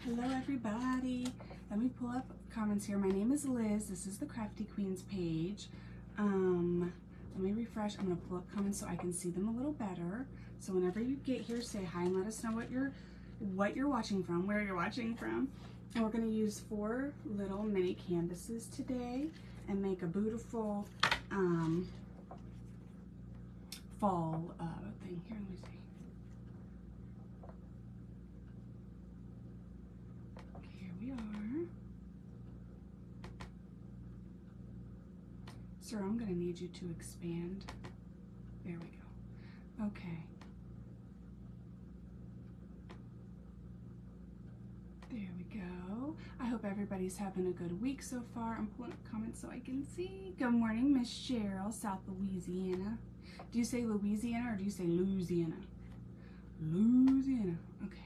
Hello everybody. Let me pull up comments here. My name is Liz. This is the Crafty Queens page. Let me refresh. I'm gonna pull up comments so I can see them a little better. So whenever you get here, say hi and let us know what you're watching from, where you're watching from. And we're gonna use 4 little mini canvases today and make a beautiful fall thing. Here, let me see. Here we are. Sir, I'm gonna need you to expand. There we go. Okay. There we go. I hope everybody's having a good week so far. I'm pulling up comments so I can see. Good morning, Miss Cheryl, South Louisiana. Do you say Louisiana or do you say Louisiana? Louisiana. Okay.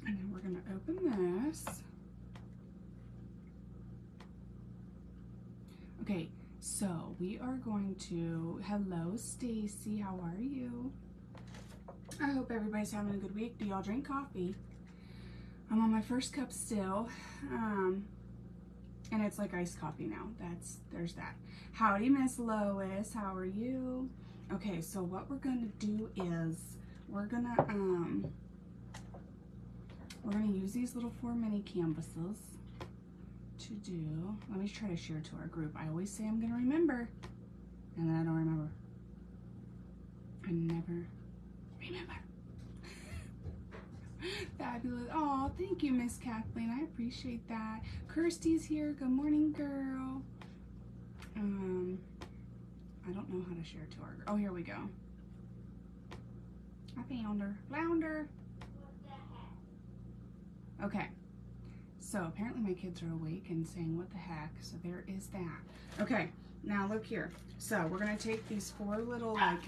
And then we're going to open this. Okay, so we are going to, hello Stacy, how are you? I hope everybody's having a good week. Do y'all drink coffee? I'm on my first cup still, and it's like iced coffee now. There's that. Howdy, Miss Lois, how are you? Okay, so what we're gonna do is we're gonna use these little 4 mini canvases to do. Let me try to share to our group. I always say I'm gonna remember, and then I don't remember. I never remember. Fabulous. Oh, thank you, Miss Kathleen. I appreciate that. Kirsty's here. Good morning, girl. I don't know how to share to our. Oh, here we go. I found her. Flounder. Okay. So apparently my kids are awake and saying, what the heck? So there is that. Okay. Now look here. So we're going to take these 4 little like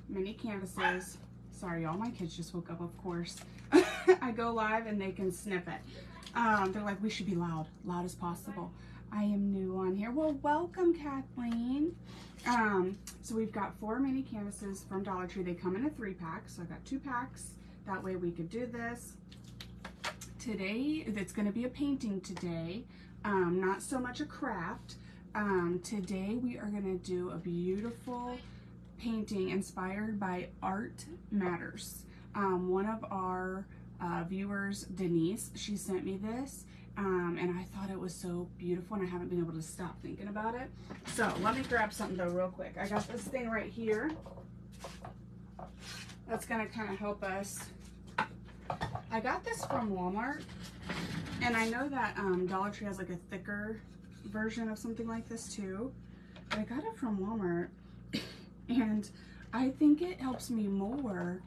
mini canvases. Sorry, y'all. My kids just woke up, of course. I go live and they can sniff it. They're like, we should be loud as possible. I am new on here. Well, welcome, Kathleen. So we've got 4 mini canvases from Dollar Tree. They come in a 3-pack, so I got 2 packs. That way we could do this. Today, it's going to be a painting today, not so much a craft. Today we are going to do a beautiful painting inspired by Art Matters. One of our viewers, Denise, she sent me this, and I thought it was so beautiful, and I haven't been able to stop thinking about it. So let me grab something though real quick. I got this thing right here. That's gonna kind of help us. I got this from Walmart, and I know that Dollar Tree has like a thicker version of something like this too, but I got it from Walmart, and I think it helps me more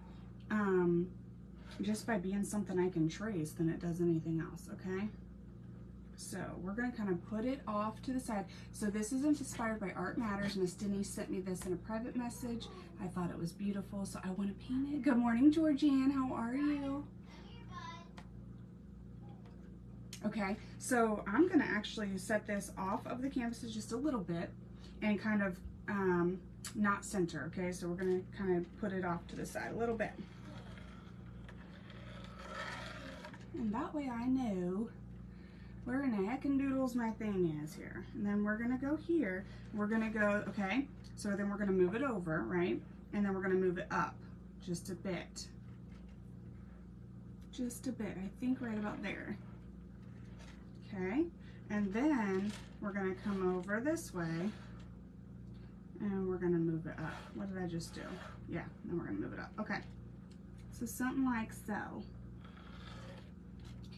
just by being something I can trace than it does anything else, okay? So we're gonna kind of put it off to the side. So this is inspired by Art Matters. Miss Denise sent me this in a private message. I thought it was beautiful, so I want to paint it. Good morning, Georgianne, how are you? Okay, so I'm gonna actually set this off of the canvases just a little bit and kind of not center, okay? So we're gonna kind of put it off to the side a little bit. And that way I know where in the heck and doodles my thing is here. And then we're gonna go here. We're gonna go, okay? So then we're gonna move it over, right? And then we're gonna move it up just a bit. Just a bit, I think right about there. Okay, and then we're gonna come over this way and we're gonna move it up. What did I just do? Yeah, then we're gonna move it up. Okay, so something like so.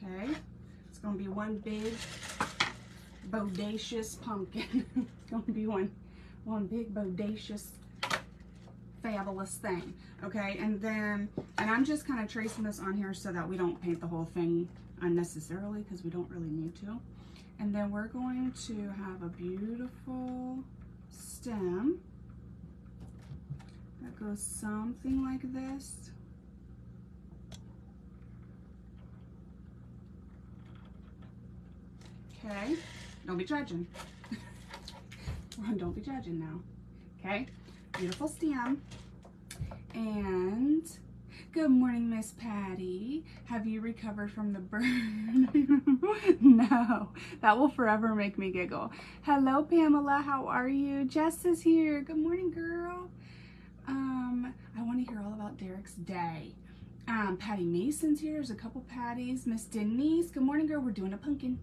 Okay, it's gonna be one big bodacious pumpkin. It's gonna be one big bodacious fabulous thing. Okay, and I'm just kind of tracing this on here so that we don't paint the whole thing unnecessarily, because we don't really need to. And then we're going to have a beautiful stem that goes something like this. Okay, don't be judging. Don't be judging now. Okay, beautiful stem. And good morning, Miss Patty. Have you recovered from the burn? No, that will forever make me giggle. Hello, Pamela. How are you? Jess is here. Good morning, girl. I want to hear all about Derek's day. Patty Mason's here. There's a couple Patties. Miss Denise. Good morning, girl. We're doing a pumpkin.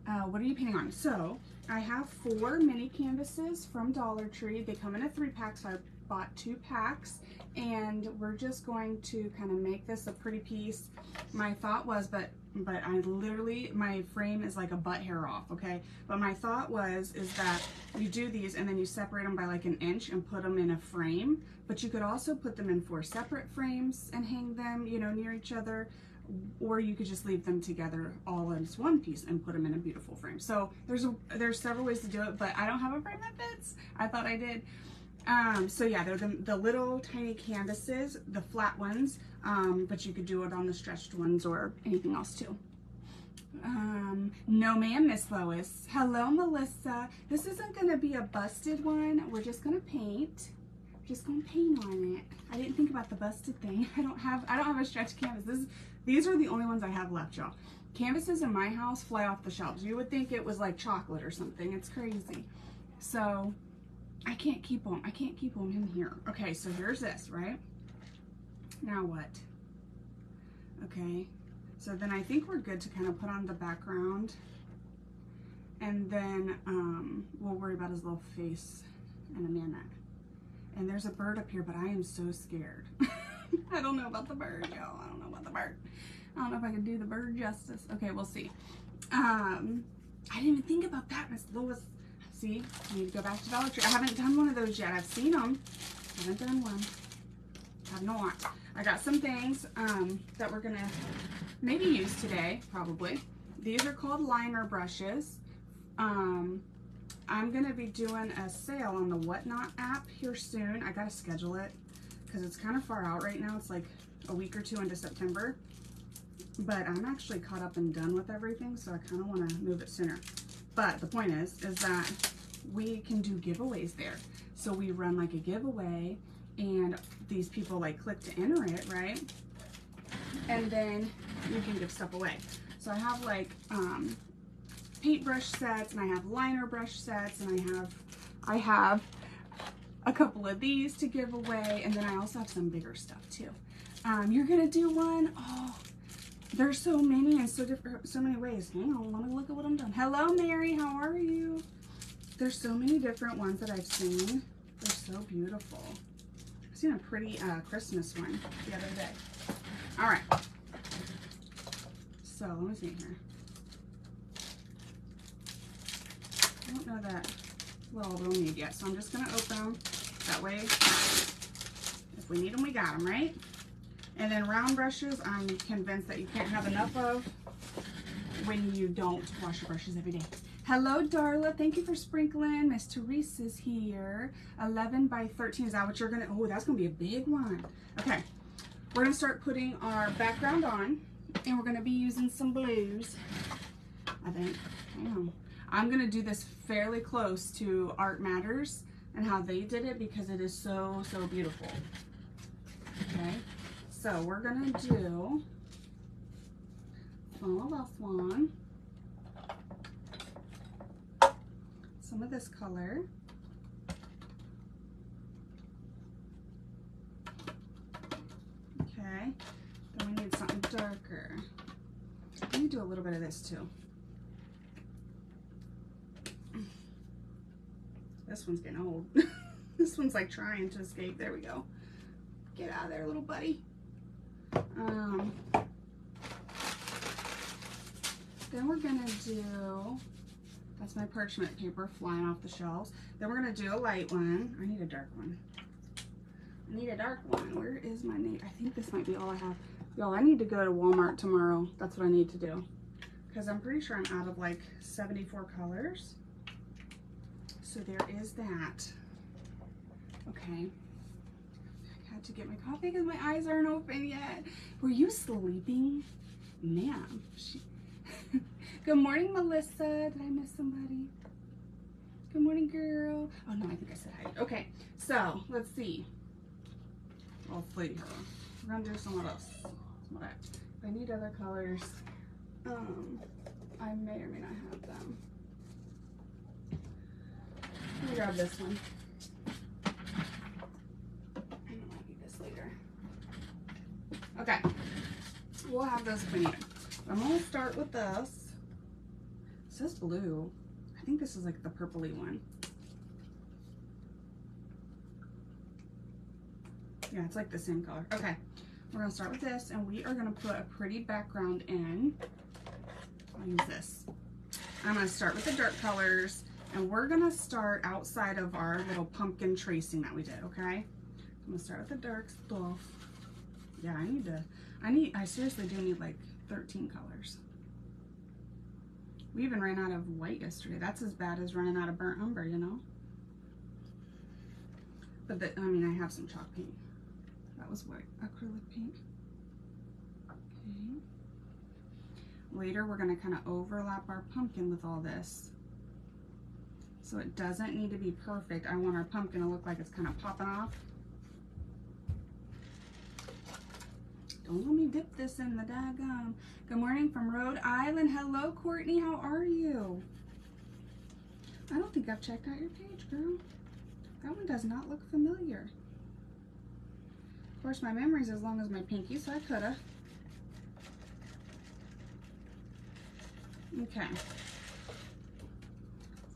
What are you painting on? So I have 4 mini canvases from Dollar Tree. They come in a 3-pack, so I bought 2 packs, and we're just going to kind of make this a pretty piece. My thought was, but I literally, my frame is like a butt hair off, okay? But my thought is that you do these and then you separate them by like 1 inch and put them in a frame, but you could also put them in 4 separate frames and hang them, you know, near each other, or you could just leave them together all as one piece and put them in a beautiful frame. So there's several ways to do it, but I don't have a frame that fits. I thought I did. So yeah, they're the little tiny canvases, the flat ones, but you could do it on the stretched ones or anything else too. No ma'am, Miss Lois. Hello, Melissa. This isn't gonna be a busted one. We're just gonna paint. Just gonna paint on it. I didn't think about the busted thing. I don't have a stretched canvas. These are the only ones I have left, y'all. Canvases in my house fly off the shelves. You would think it was like chocolate or something. It's crazy. So I can't keep them. I can't keep them in here. Okay, so here's this, right? Now what? Okay, so then I think we're good to kind of put on the background, and then we'll worry about his little face in a minute. And there's a bird up here, but I am so scared. I don't know about the bird, y'all. I don't know about the bird. I don't know if I can do the bird justice. Okay, we'll see. I didn't even think about that, Miss Lois. See, I need to go back to Dollar Tree. I haven't done one of those yet. I've seen them. Haven't done one. Have not. I got some things that we're gonna maybe use today, probably. These are called liner brushes. I'm gonna be doing a sale on the Whatnot app here soon. I gotta schedule it because it's kind of far out right now. It's like a week or 2 into September. But I'm actually caught up and done with everything, so I kind of want to move it sooner. But the point is that we can do giveaways there. So we run like a giveaway, and these people like click to enter it, right? And then you can give stuff away. So I have like paintbrush sets, and I have liner brush sets, and I have a couple of these to give away, and then I also have some bigger stuff too. You're gonna do one? Oh, there's so many and so many ways. Hang on, let me look at what I'm doing. Hello, Mary, how are you? There's so many different ones that I've seen. They're so beautiful. I've seen a pretty Christmas one the other day. All right. So let me see here. I don't know that well we'll need yet, so I'm just gonna open them. That way, if we need them, we got them, right? And then round brushes, I'm convinced that you can't have enough of when you don't wash your brushes every day. Hello, Darla. Thank you for sprinkling. Miss Teresa's here. 11 by 13. Is that what you're gonna? Oh, that's gonna be a big one. Okay, we're gonna start putting our background on, and we're gonna be using some blues. I think. Hang on. I'm gonna do this fairly close to Art Matters and how they did it because it is so beautiful. Okay. So we're gonna do follow this one, some of this color, okay, then we need something darker. Let me do a little bit of this too. This one's getting old. This one's like trying to escape. There we go. Get out of there, little buddy. Then we're gonna do, that's my parchment paper flying off the shelves. Then we're gonna do a light one. I need a dark one. I need a dark one. Where is my name? I think this might be all I have. Y'all, I need to go to Walmart tomorrow. That's what I need to do. Because I'm pretty sure I'm out of like 74 colors. So there is that. Okay. To get my coffee because my eyes aren't open yet. Were you sleeping? Ma'am. Good morning, Melissa. Did I miss somebody? Good morning, girl. Oh no, I think I said hi. Okay, so let's see. I'll see her. We're gonna do some of this. Some of that. If I need other colors, I may or may not have them. Let me grab this one. I might need this later. Okay, we'll have those if we need them. I'm gonna start with this. It says blue. I think this is like the purpley one. Yeah, it's like the same color. Okay, we're gonna start with this, and we are gonna put a pretty background in. I'll use this. I'm gonna start with the dark colors, and we're gonna start outside of our little pumpkin tracing that we did, okay? I'm gonna start with the dark stuff. Yeah, I seriously do need like 13 colors. We even ran out of white yesterday. That's as bad as running out of burnt umber, you know? But I mean, I have some chalk paint. That was what? Acrylic paint. Okay. Later, we're gonna kind of overlap our pumpkin with all this. So it doesn't need to be perfect. I want our pumpkin to look like it's kind of popping off. Don't let me dip this in the daggum. Good morning from Rhode Island. Hello, Courtney. How are you? I don't think I've checked out your page, girl. That one does not look familiar. Of course, my memory's as long as my pinky, so I coulda. Okay. Let's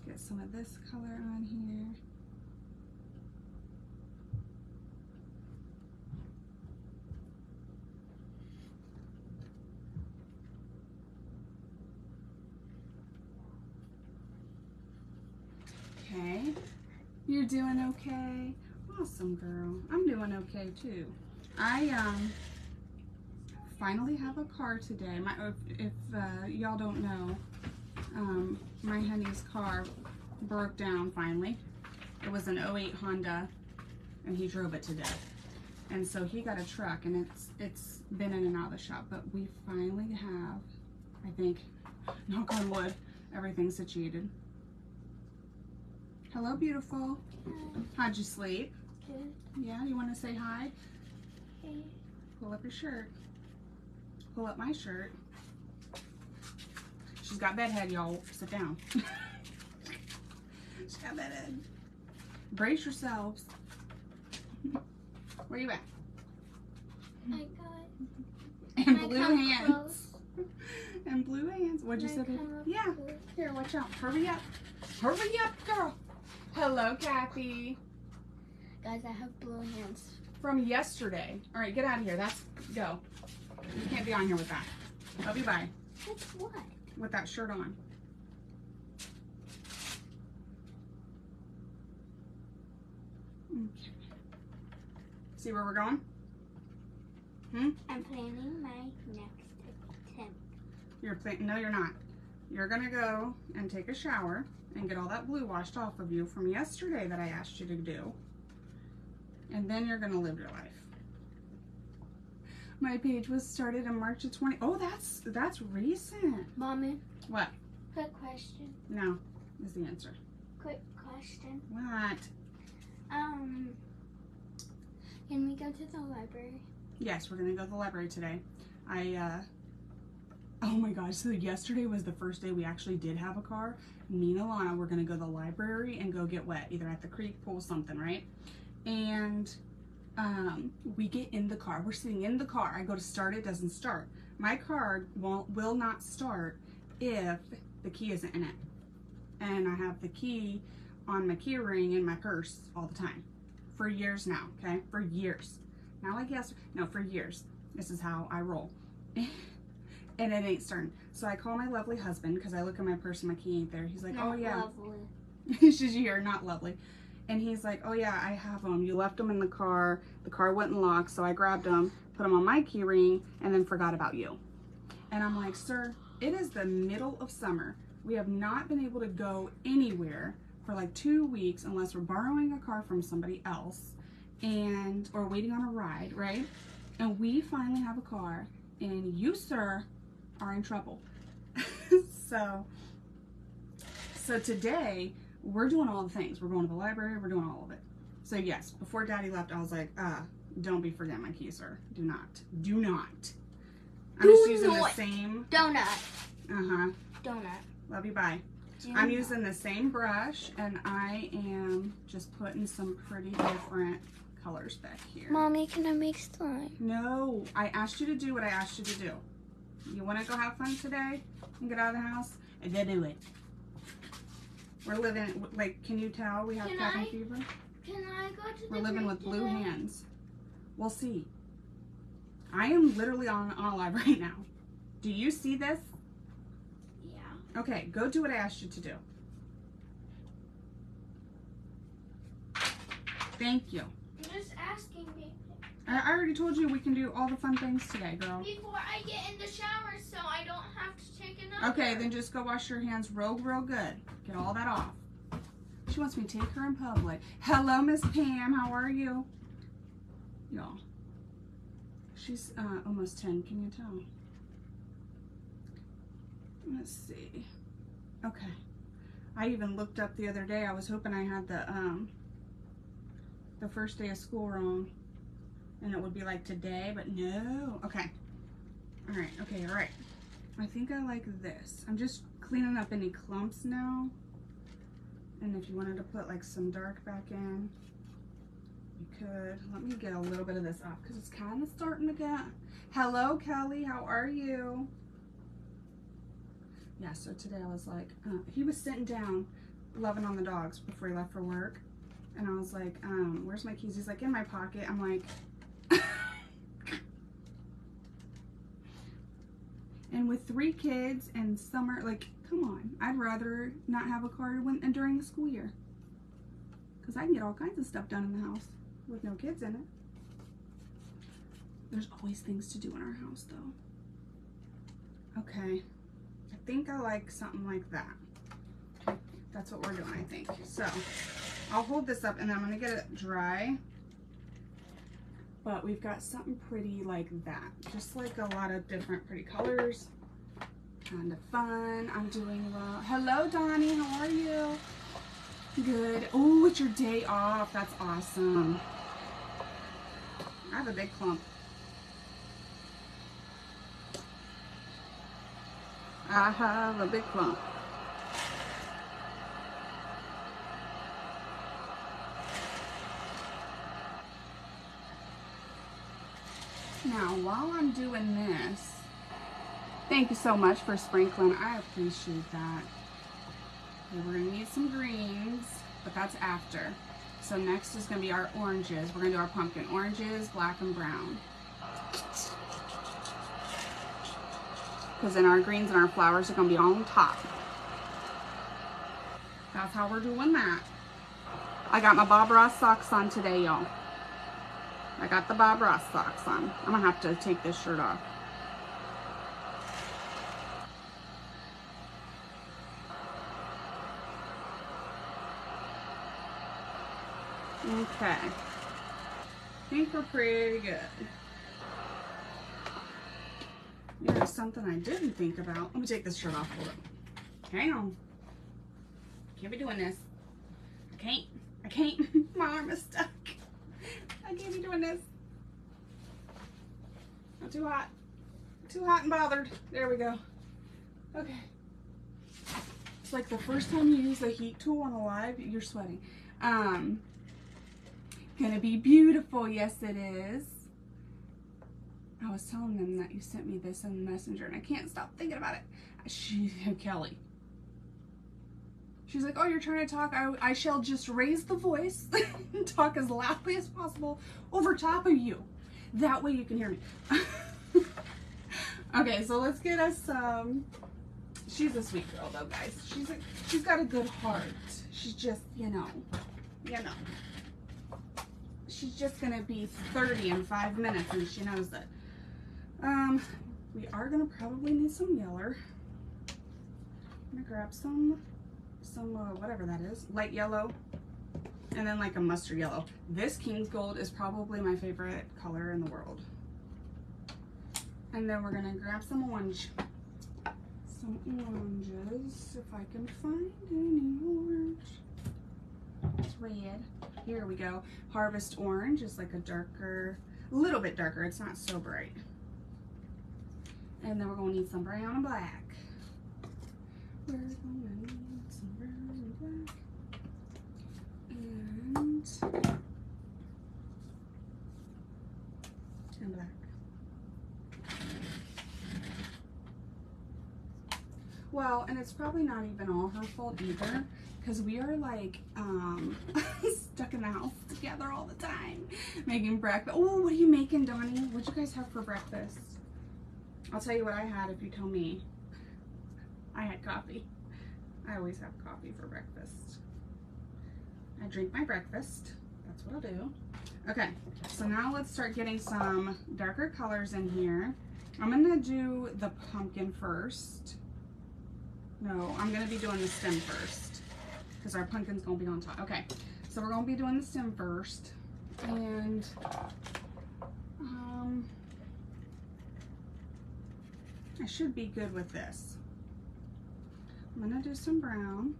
get some of this color on here. Okay, you're doing okay? Awesome, girl. I'm doing okay too. I finally have a car today. If y'all don't know, my honey's car broke down finally. It was an '08 Honda, and he drove it to death. And so he got a truck, and it's been in and out of the shop. But we finally have, I think, knock on wood, everything situated. Hello, beautiful. How'd you sleep? Good. Yeah, you want to say hi? Hey. Pull up your shirt. Pull up my shirt. She's got bedhead, y'all. Sit down. She's got bedhead. Brace yourselves. Where you at? I got And I blue come hands. close. And blue hands. What'd you Can I say? come up Yeah. close? Here, watch out. Hurry up. Hurry up, girl. Hello, Kathy. Guys, I have blue hands. From yesterday. All right, get out of here. Go. You can't be on here with that. Love you, bye. That's what? With that shirt on. Okay. See where we're going? I'm planning my next attempt. No, you're not. You're gonna go and take a shower and get all that blue washed off of you from yesterday that I asked you to do. And then you're gonna live your life. My page was started in March of 20. Oh, that's recent. Mommy. What? Quick question. No, is the answer. Quick question. What? Can we go to the library? Yes, we're gonna go to the library today. Oh my gosh, so yesterday was the first day we actually did have a car. Me and Alana were gonna go to the library and go get wet, either at the creek, pool, something, right? And we get in the car. We're sitting in the car. I go to start, it doesn't start. My car will not start if the key isn't in it. And I have the key on my key ring in my purse all the time. For years now, okay? For years. Not like yesterday. No, for years. This is how I roll. And it ain't starting. So I call my lovely husband because I look in my purse and my key ain't there. He's like, Not oh yeah. lovely. She's here, not lovely. And he's like, oh yeah, I have them. You left them in the car. The car wouldn't lock, so I grabbed them, put them on my key ring, and then forgot about you. And I'm like, sir, it is the middle of summer. We have not been able to go anywhere for like 2 weeks unless we're borrowing a car from somebody else or waiting on a ride, right? And we finally have a car, and you, sir, are in trouble. So today we're doing all the things. We're going to the library. We're doing all of it. So yes, before Daddy left, I was like, don't be forgetting my keys, sir. Do not. Do not. I'm just using the same. Donut. Uh-huh. Donut. Love you, bye. I'm using the same brush, and I am just putting some pretty different colors back here. Mommy, can I make slime? No, I asked you to do what I asked you to do. You want to go have fun today and get out of the house? And then do it. We're living, like, can you tell we have cabin fever? Can I go to the We're living with blue today? hands. We'll see. I am literally on live right now. Do you see this? Yeah. Okay, go do what I asked you to do. Thank you. I'm just asking me. I already told you we can do all the fun things today, girl. Before I get in the shower so I don't have to take another. Okay, then just go wash your hands real good. Get all that off. She wants me to take her in public. Hello, Miss Pam. How are you? Y'all. She's almost 10. Can you tell? Let's see. Okay. I even looked up the other day. I was hoping I had the first day of school wrong. And it would be like today, but no. Okay. All right. Okay. All right. I think I like this. I'm just cleaning up any clumps now. And if you wanted to put like some dark back in, you could. Let me get a little bit of this off because it's kind of starting to get. Hello, Kelly. How are you? Yeah, so today I was like, he was sitting down loving on the dogs before he left for work. And I was like, where's my keys? He's like, in my pocket. I'm like, and with 3 kids and summer, like, come on. I'd rather not have a car during the school year. Because I can get all kinds of stuff done in the house with no kids in it. There's always things to do in our house, though. Okay. I think I like something like that. Okay. That's what we're doing, I think. So, I'll hold this up and then I'm going to get it dry. But we've got something pretty like that. Just like a lot of different pretty colors. Kind of fun. I'm doing well. Hello, Donnie. How are you? Good. Oh, it's your day off. That's awesome. I have a big clump. I have a big clump. Now, while I'm doing this, thank you so much for sprinkling. I appreciate that. Okay, we're going to need some greens, but that's after. So next is going to be our oranges. We're going to do our pumpkin. Oranges, black, and brown. Because then our greens and our flowers are going to be on top. That's how we're doing that. I got my Bob Ross socks on today, y'all. I got the Bob Ross socks on. I'm going to have to take this shirt off. Okay. I think we're pretty good. Here's something I didn't think about. Let me take this shirt off. Hold up. Hang on. Can't be doing this. I can't. I can't. My arm is stuck. I can't be doing this. Not too hot. Too hot and bothered. There we go. Okay. It's like the first time you use the heat tool on a live, you're sweating. Gonna be beautiful. Yes, it is. I was telling them that you sent me this in the messenger and I can't stop thinking about it. Kelly. She's like, oh, you're trying to talk. I shall just raise the voice and talk as loudly as possible over top of you. That way you can hear me. Okay, so let's get us some. She's a sweet girl though, guys. She's got a good heart. She's just, you know. She's just gonna be 30 in 5 minutes and she knows that. We are gonna probably need some yeller. I'm gonna grab some whatever that is, light yellow, and then like a mustard yellow. This King's Gold is probably my favorite color in the world. And then we're gonna grab some orange. Some oranges, if I can find any orange. It's red. Here we go. Harvest orange is like a darker, a little bit darker. It's not so bright. And then we're going to need some brown and black. We're going to need some brown and black. And black. Well, and it's probably not even all her fault either, because we are like stuck in the house together all the time making breakfast. Oh, what are you making, Donnie? What'd you guys have for breakfast? I'll tell you what I had if you tell me. I had coffee. I always have coffee for breakfast. I drink my breakfast. That's what I'll do. Okay, so now let's start getting some darker colors in here. I'm gonna do the pumpkin first. No, I'm gonna be doing the stem first because our pumpkin's gonna be on top. Okay, so we're gonna be doing the stem first, and I should be good with this. I'm gonna do some brown.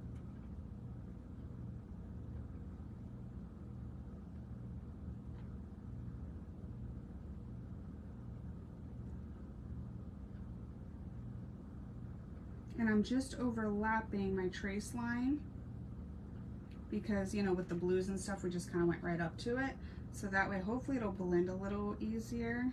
And I'm just overlapping my trace line because, you know, with the blues and stuff, we just kind of went right up to it. So that way, hopefully it'll blend a little easier.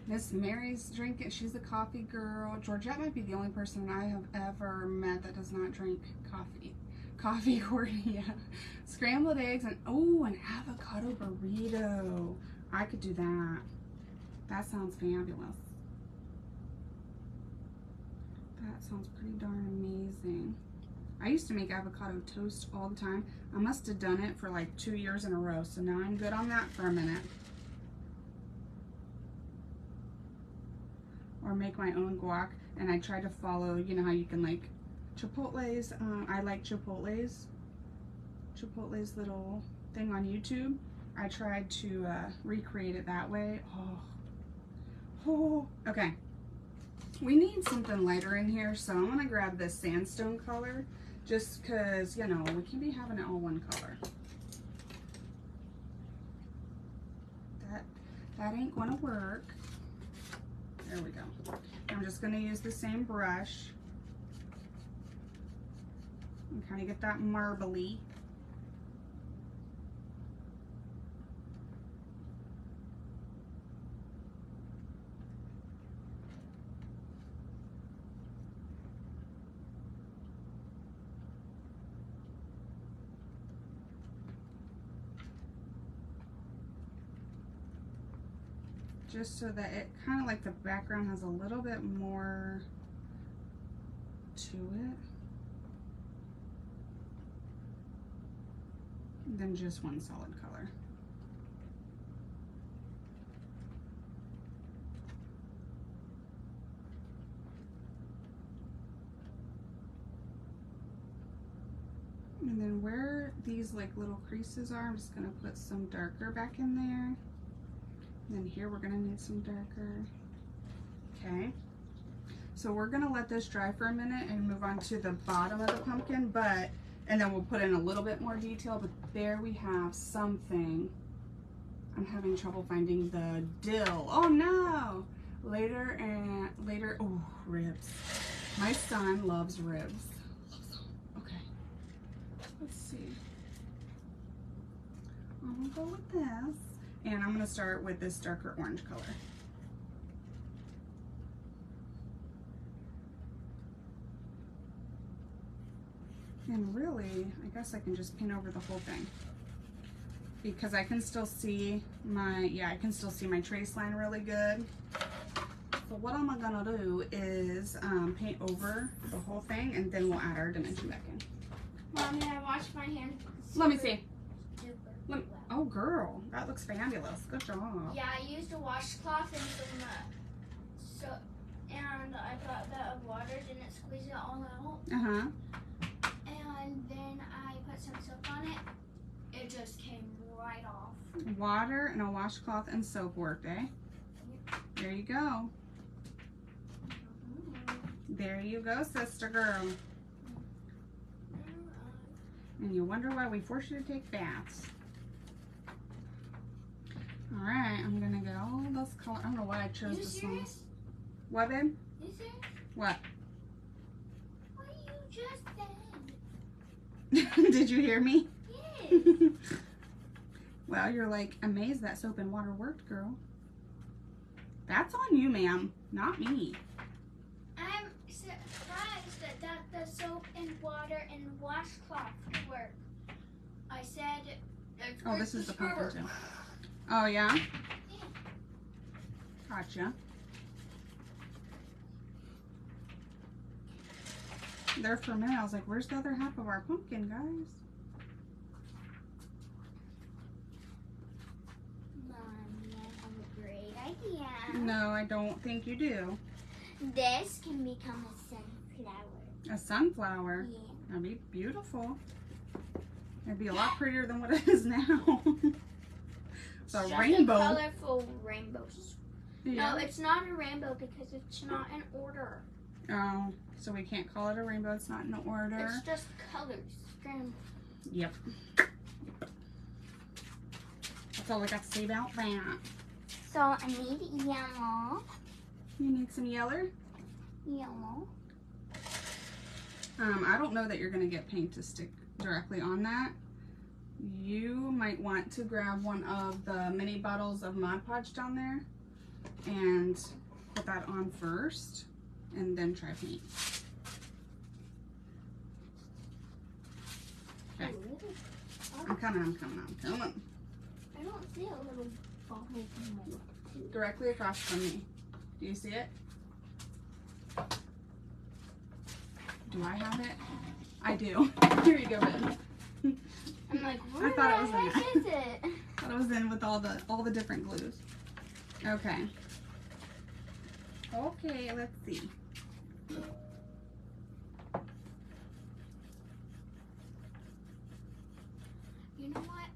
Miss Mary's drinking. She's a coffee girl. Georgette might be the only person I have ever met that does not drink coffee. Coffee cordia. Scrambled eggs and oh, an avocado burrito. I could do that. That sounds fabulous. That sounds pretty darn amazing. I used to make avocado toast all the time. I must have done it for like 2 years in a row. So now I'm good on that for a minute. Or make my own guac, and I try to follow, you know how you can like Chipotle's, I like Chipotle's little thing on YouTube. I tried to recreate it that way. Oh, okay. We need something lighter in here, so I'm gonna grab this sandstone color, just cause, you know, we can be having it all one color. That ain't gonna work. There we go. I'm just going to use the same brush and kind of get that marbly. Just so that it kind of like the background has a little bit more to it than just one solid color. And then where these like little creases are, I'm just going to put some darker back in there. And then here we're gonna need some darker. Okay, so we're gonna let this dry for a minute and move on to the bottom of the pumpkin, and then we'll put in a little bit more detail, but there we have something. I'm having trouble finding the dill. Oh no! Later, oh, ribs. My son loves ribs. Okay, let's see. I'm gonna go with this. And I'm going to start with this darker orange color. And really, I guess I can just paint over the whole thing. Because I can still see my, I can still see my trace line really good. So what I'm going to do is paint over the whole thing, and then we'll add our dimension back in. Mommy, I washed my hands. Let me see. Oh girl, that looks fabulous. Good job. Yeah, I used a washcloth and some and I thought that water didn't squeeze it all out. And then I put put some soap on it, it just came right off. Water and a washcloth and soap worked, eh? Yep. There you go. There you go, sister girl. And you wonder why we force you to take baths. Alright, I'm gonna get all this color. I don't know why I chose this one. What, babe? You serious? What? What you just said? Did you hear me? Yes. Well, you're like amazed that soap and water worked, girl. That's on you, ma'am, not me. I'm surprised that the soap and water and washcloth work. I said. Oh, this is the pumpkin too. Oh, yeah? Yeah. Gotcha. There for a minute, I was like, where's the other half of our pumpkin, guys? Mommy, I have a great idea. No, I don't think you do. This can become a sunflower. A sunflower? Yeah. That'd be beautiful. It'd be a lot prettier than what it is now. It's a Just rainbow. A colorful rainbows. Yeah. No, it's not a rainbow because it's not in order. Oh, so we can't call it a rainbow. It's not in order. It's just colors. Scrambled. Yep. That's all I got to say about that. So I need yellow. You need some yeller? Yellow. I don't know that you're going to get paint to stick directly on that. You might want to grab one of the mini bottles of Mod Podge down there and put that on first and then try paint. Okay. I'm coming. I don't see a little bottle of mold. Directly across from me. Do you see it? Do I have it? I do. Here you go, Ben. I'm like, I where thought it was the in heck it. is it? Thought it was in with all the different glues. Okay. Okay, let's see. You know what?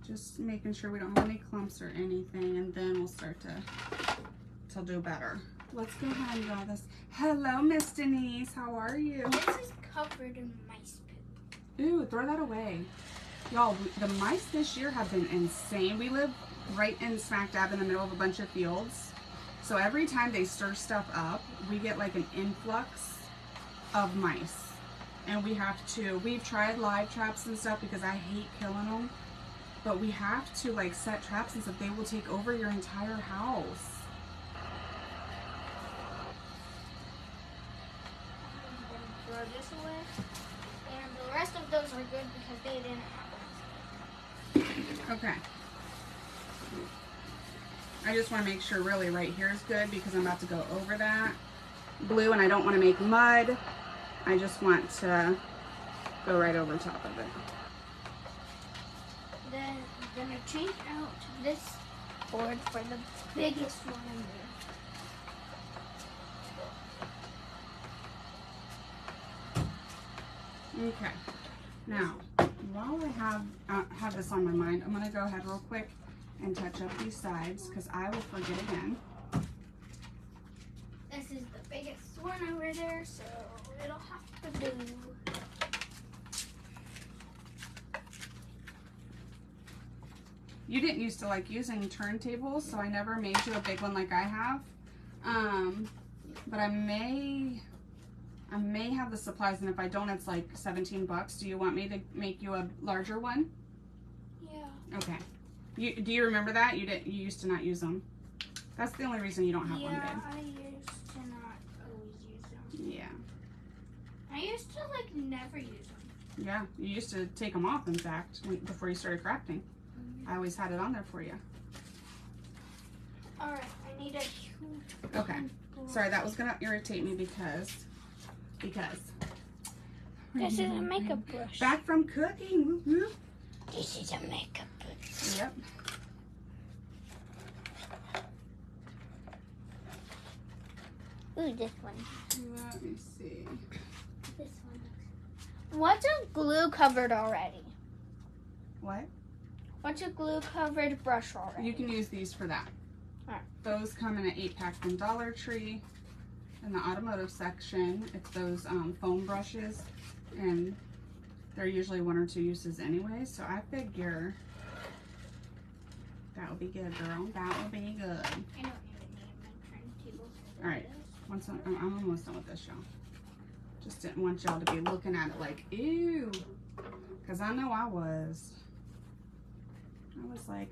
Just making sure we don't have any clumps or anything, and then we'll start to do better. Let's go ahead and draw this. Hello, Miss Denise. How are you? This is covered in mice poop. Ooh, throw that away. Y'all, the mice this year have been insane. We live right in smack dab in the middle of a bunch of fields. So every time they stir stuff up, we get like an influx of mice. And we've tried live traps and stuff because I hate killing them. But we have to like set traps and stuff. They will take over your entire house. I'm gonna throw this away. And the rest of those are good because they didn't have Okay. I just want to make sure really right here is good because I'm about to go over that blue and I don't want to make mud. I just want to go right over top of it. Then I'm gonna change out this board for the biggest one in there. Okay. Now, while I have this on my mind, I'm going to go ahead real quick and touch up these sides because I will forget again. This is the biggest one over there, so it'll have to do. You didn't used to like using turntables, so I never made you a big one like I have. But I may have the supplies, and if I don't, it's like 17 bucks. Do you want me to make you a larger one? Yeah. Okay. Do you remember that? You used to not use them. That's the only reason you don't have one, Yeah, babe. I used to not always use them. Yeah. I used to like never use them. Yeah. You used to take them off, in fact, before you started crafting. I always had it on there for you. All right, I need a. Okay. Sorry, that was gonna irritate me because. This is a makeup brush. Back from cooking. Whoop, whoop. This is a makeup brush. Yep. Ooh, this one. Let me see. This one. What's a glue covered already? What? What's a glue covered brush already? You can use these for that. Alright. Those come in an 8-pack from Dollar Tree. In the automotive section, it's those foam brushes, and they're usually 1 or 2 uses anyway, so I figure that would be good, girl. That would be good. I don't even need my turntable. Alright, I'm almost done with this, y'all. Just didn't want y'all to be looking at it like, ew. Because I know I was. I was like,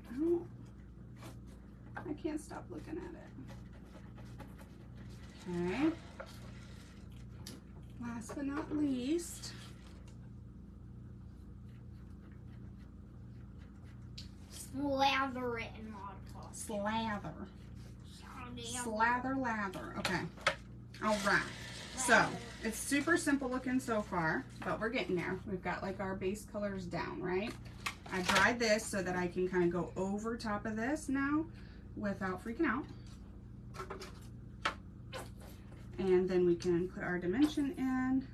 I can't stop looking at it. Okay. Last but not least, Slather it in Mod Podge. slather. Slather, lather. Okay. All right. So, it's super simple looking so far, but we're getting there. We've got like our base colors down, right? I dried this so that I can kind of go over top of this now without freaking out. And then we can put our dimension in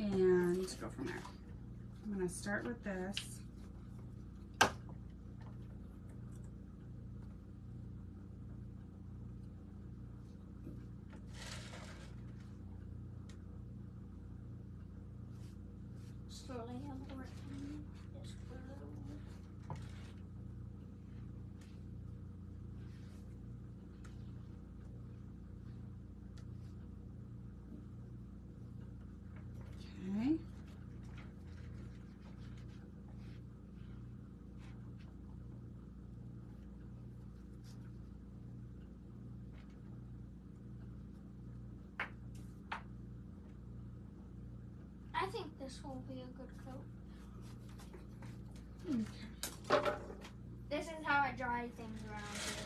and go from there. I'm going to start with this. Okay. I think this will be a good coat. Okay. This is how I dry things around here.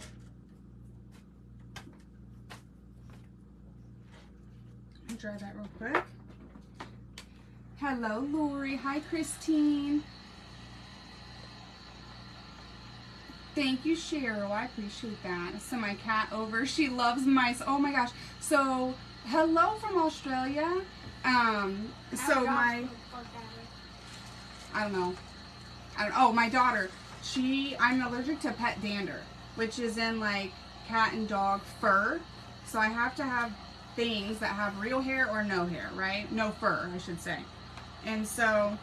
I'll dry that real quick. Hello, Lori. Hi, Christine. Thank you, Cheryl. I appreciate that. So my cat over, she loves mice. Oh my gosh. So, hello from Australia. So my, I don't know. Oh, my daughter, I'm allergic to pet dander, which is in like cat and dog fur. So I have to have things that have real hair or no hair, right? No fur, I should say. And so,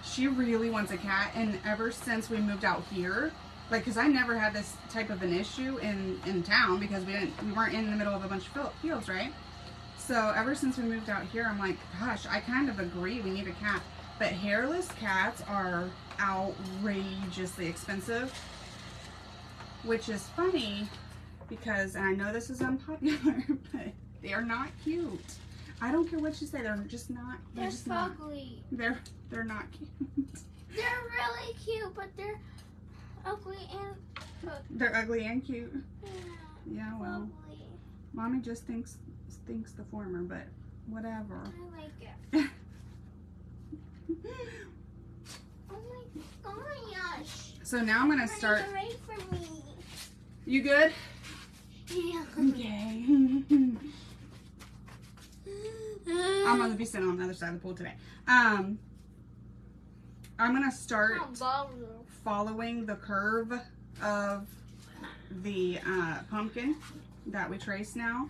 she really wants a cat, and ever since we moved out here, like, cause I never had this type of an issue in town because we weren't in the middle of a bunch of fields, right? So ever since we moved out here, I'm like, gosh, I kind of agree we need a cat, but hairless cats are outrageously expensive, which is funny because, and I know this is unpopular, but they are not cute. I don't care what you say, they're just not. They're just ugly. They're not cute. They're really cute, but they're ugly and. They're ugly and cute. Yeah. Yeah, well, Ugly. Mommy just thinks the former, but whatever. I like it. Oh my gosh. So now I'm gonna start. Running away from me. You good? Yeah. Okay. I'm gonna be sitting on the other side of the pool today. I'm gonna start following the curve of the pumpkin that we trace now,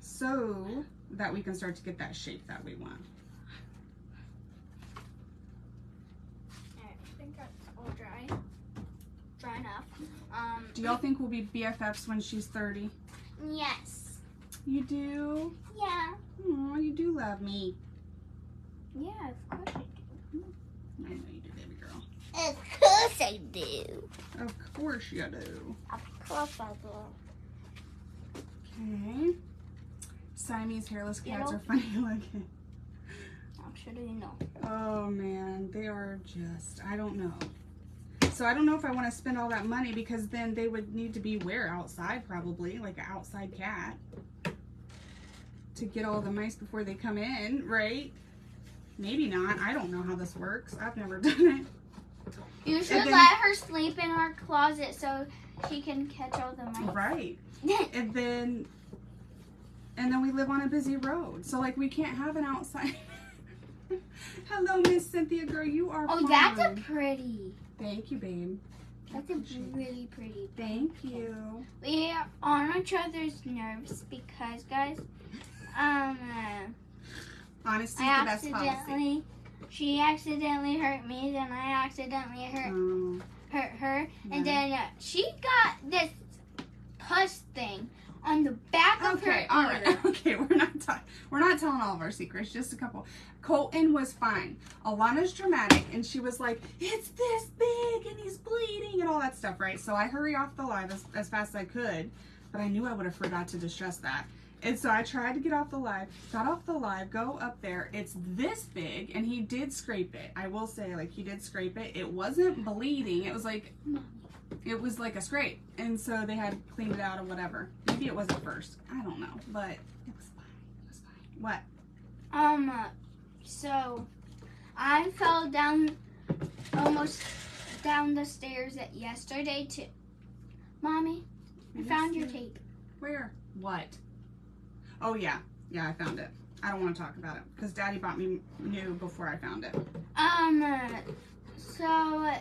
so that we can start to get that shape that we want. Alright, I think that's all dry. Dry enough. Do y'all think we'll be BFFs when she's 30? Yes. You do? Yeah. Aw, you do love me. Yeah, of course I do. I know you do, baby girl. Of course I do. Of course you do. Of course I do. Okay. Siamese hairless cats know? are funny looking. I'm sure you know. Oh man, they are just, I don't know. So I don't know if I want to spend all that money because then they would need to be outside probably, like an outside cat, to get all the mice before they come in, right? Maybe not. I don't know how this works. I've never done it. You should let her sleep in our closet so she can catch all the mice. Right. And then And then we live on a busy road. So, like, we can't have an outside. Hello, Miss Cynthia, girl. You are Oh, fine. that's a pretty. Thank you, babe. That's a really pretty. Thank you. We are on each other's nerves because, guys, Honesty is the best policy. She accidentally hurt me, then I accidentally hurt her, and then she got this pus thing on the back of her ear. All right. Okay, we're not telling all of our secrets, just a couple. Colton was fine. Alana's dramatic, and she was like, it's this big, and he's bleeding, and all that stuff, right? So I hurry off the live as fast as I could, but I knew I would have forgot to distress that. And so I tried to get off the live, got off the live, go up there. It's this big, and he did scrape it. I will say, like, he did scrape it. It wasn't bleeding. It was like a scrape. And so they had cleaned it out or whatever. Maybe it was at first. I don't know, but it was fine. It was fine. What? So I fell down, almost down the stairs yesterday too. Mommy, I found your tape. Where? What? Oh, yeah. Yeah, I found it. I don't want to talk about it because Daddy bought me new before I found it. So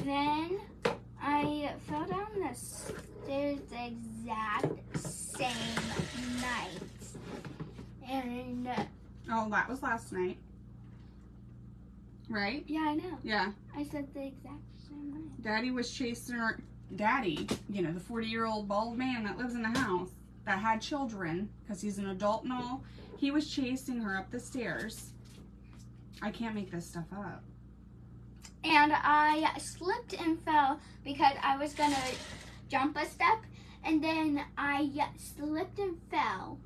then I fell down the stairs the exact same night. And oh, that was last night. Right? yeah, I know. Yeah. I said the exact same night. Daddy was chasing her. Daddy, you know, the 40-year-old bald man that lives in the house that had children, because he's an adult and all, he was chasing her up the stairs. I can't make this stuff up. And I slipped and fell because I was going to jump a step, and then I slipped and fell.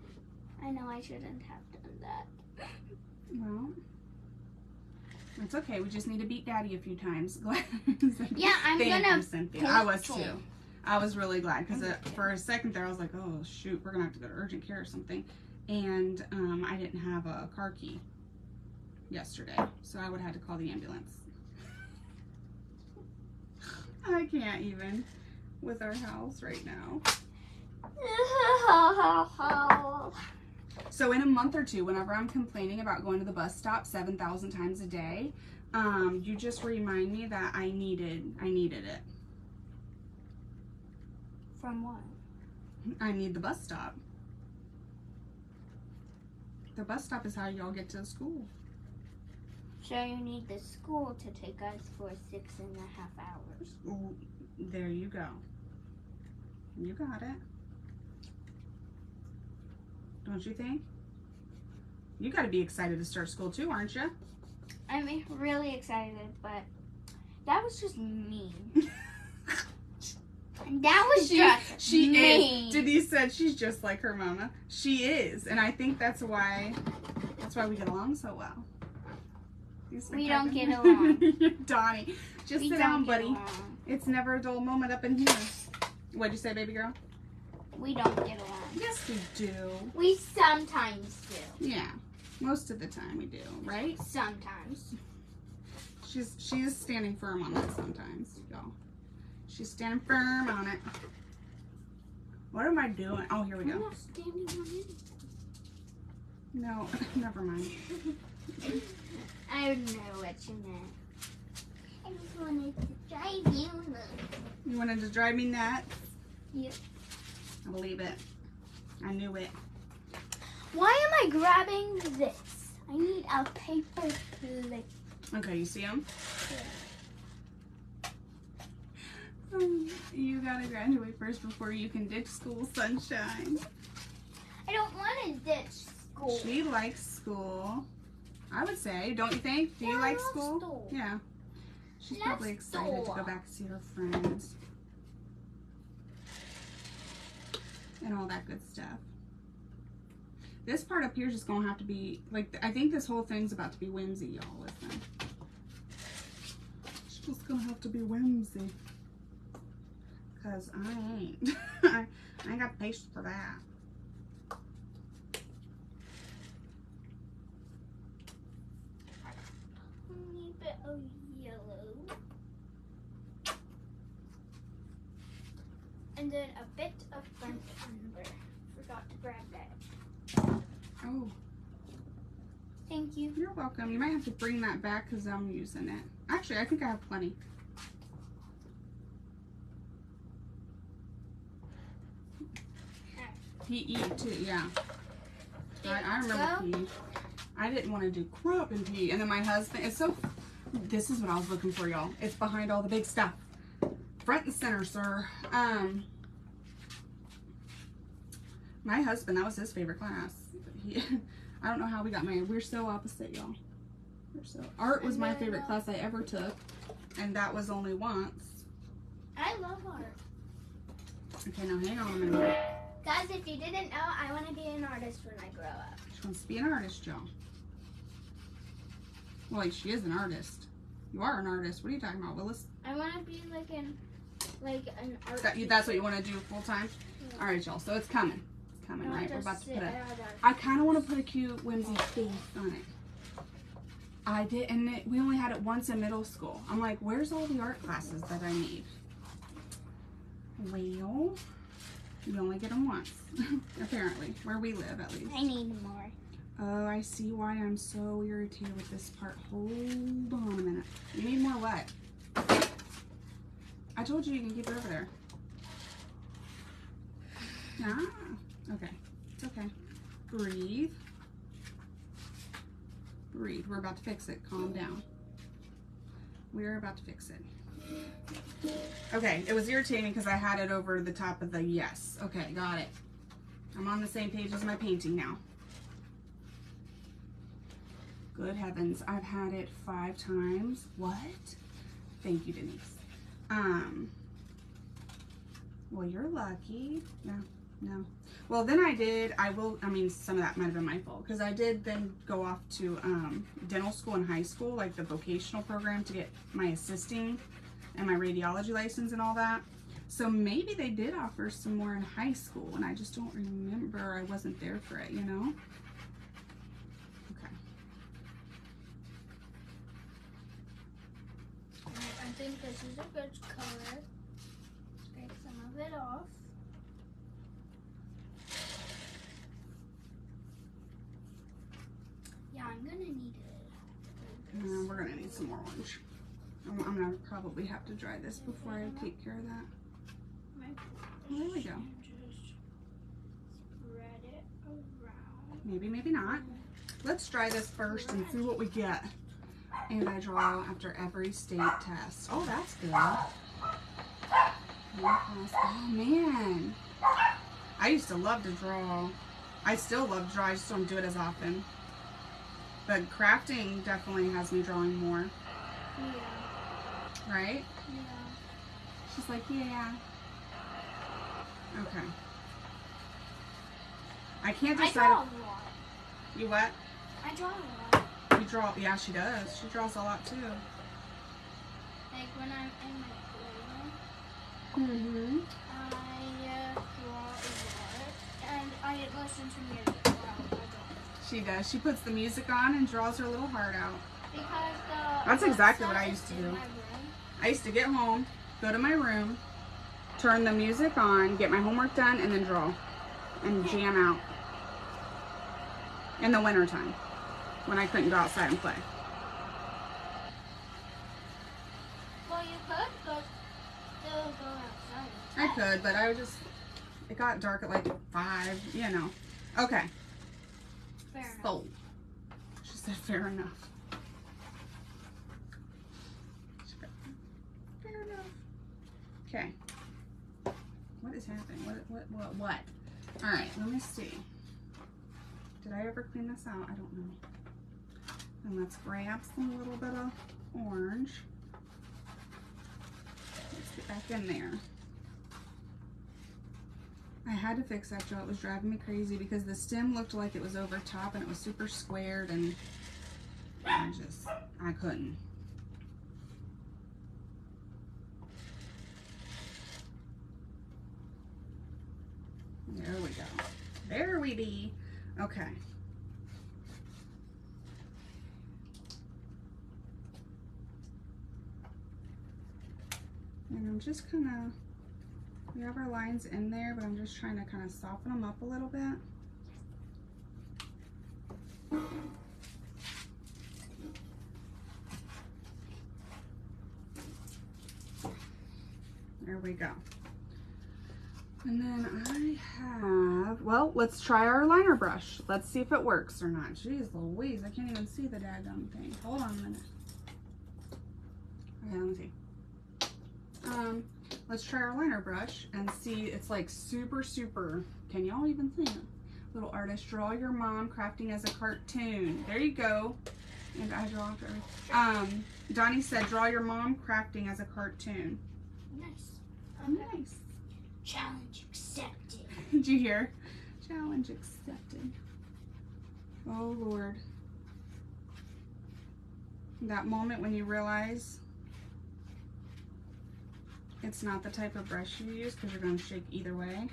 I know I shouldn't have done that. Well, it's okay. We just need to beat Daddy a few times. Yeah, I'm Thank gonna. you, Cynthia. I was too. I was really glad because for a second there I was like, oh shoot, we're gonna have to go to urgent care or something. And I didn't have a car key yesterday, so I would have had to call the ambulance. I can't even with our house right now. So in a month or two, whenever I'm complaining about going to the bus stop 7,000 times a day, you just remind me that I needed it. From what? I need the bus stop. The bus stop is how y'all get to school. So you need the school to take us for 6.5 hours. Ooh, there you go. You got it. Don't you think? You got to be excited to start school too, aren't you? I'm really excited, but that was just mean. That was just mean. Is. Denise said she's just like her mama. She is, and I think that's why we get along so well. We don't get along. Donnie, just sit down, buddy. It's never a dull moment up in here. What'd you say, baby girl? We don't get along. Yes, we do. We sometimes do. Yeah, most of the time we do, right? Sometimes. She's standing firm on that sometimes, y'all. She's standing firm on it. What am I doing? Oh, here we go. I'm not standing on anything. No, never mind. I know what you meant. I just wanted to drive you nuts. You wanted to drive me nuts? Yep. I believe it. I knew it. Why am I grabbing this? I need a paper plate. Okay, you see them? Yeah. You gotta graduate first before you can ditch school, sunshine. I don't want to ditch school. She likes school. I would say, don't you think? Do you like school? Yeah. She's probably excited to go back and see her friends. And all that good stuff. This part up here is just gonna have to be, like, I think this whole thing's about to be whimsy, y'all. Listen. It's just gonna have to be whimsy. Because I ain't. I ain't got the patience for that. A bit of yellow. And then a bit of burnt umber. Forgot to grab that. Oh, Thank you. you're welcome. You might have to bring that back because I'm using it. Actually, I think I have plenty. PE too, yeah. I remember PE. I didn't want to do crap in PE. And then my husband, this is what I was looking for, y'all. It's behind all the big stuff. Front and center, sir. My husband, that was his favorite class. I don't know how we got married. We're so opposite, y'all. Art was my favorite class I ever took. And that was only once. I love art. Okay, now hang on a minute. Guys, if you didn't know, I want to be an artist when I grow up. She wants to be an artist, y'all. Well, like, she is an artist. You are an artist. What are you talking about, Willis? I want to be like an art. That's what you want to do full time? Yeah. All right, y'all. So it's coming. It's coming, right? We're about to put it. I kind of want to put a cute whimsy face on it. I did, and we only had it once in middle school. I'm like, where's all the art classes that I need? Well, you only get them once, apparently, where we live at least. I need more. Oh, I see why I'm so irritated with this part. Hold on a minute. You need more what? I told you can keep it over there. Ah, okay. It's okay. Breathe. Breathe. We're about to fix it. Calm down. We're about to fix it. Okay, it was irritating because I had it over the top of the yes. Okay, got it. I'm on the same page as my painting now. Good heavens, I've had it 5 times. What? Thank you, Denise. Well, you're lucky. No. Well, then I mean, some of that might have been my fault because I did then go off to dental school in high school, like the vocational program to get my assisting and my radiology license and all that. So maybe they did offer some more in high school and I just don't remember. I wasn't there for it, you know? Okay. I think this is a good color. Scrape some of it off. Yeah, I'm gonna need it. We're gonna need some more orange. I'm gonna probably have to dry this before I take care of that. Oh, there we go. Just spread it around. Maybe, maybe not. Let's dry this first and see what we get. And I draw after every state test. Oh, that's good. Oh, man. I used to love to draw. I still love to draw. I just don't do it as often. But crafting definitely has me drawing more. Yeah. Right? Yeah. She's like, yeah. Okay. I can't decide. I draw a lot. You what? I draw a lot. You draw, yeah, she does. She draws a lot too. Like when I'm in my playroom, I draw a lot, and I listen to music while I draw. She does. She puts the music on and draws her little heart out. Because that's exactly what I used to in do. my room. I used to get home, go to my room, turn the music on, get my homework done, and then draw and jam out. In the wintertime, when I couldn't go outside and play. Well, you could still go outside. I could, but I would just, it got dark at like 5, you know. Okay. Fair enough. So, she said fair enough. Fair enough. Okay. What is happening? What? All right, let me see. Did I ever clean this out? I don't know. And let's grab some little bit of orange. Let's get back in there. I had to fix that, Joe. It was driving me crazy because the stem looked like it was over top and it was super squared and I couldn't. There we go. There we be. Okay. And I'm just kind of, we have our lines in there, but I'm just trying to kind of soften them up a little bit. There we go. And then I have, well, let's try our liner brush. Let's see if it works or not. Jeez Louise, I can't even see the daggum thing. Hold on a minute. Okay, let me see. Let's try our liner brush and see. It's like super, can y'all even see it? Little artist, draw your mom crafting as a cartoon. There you go. And I draw her. Donnie said, draw your mom crafting as a cartoon. Nice. Nice. Challenge accepted. Did you hear? Challenge accepted. Oh Lord. That moment when you realize it's not the type of brush you use because you're going to shake either way.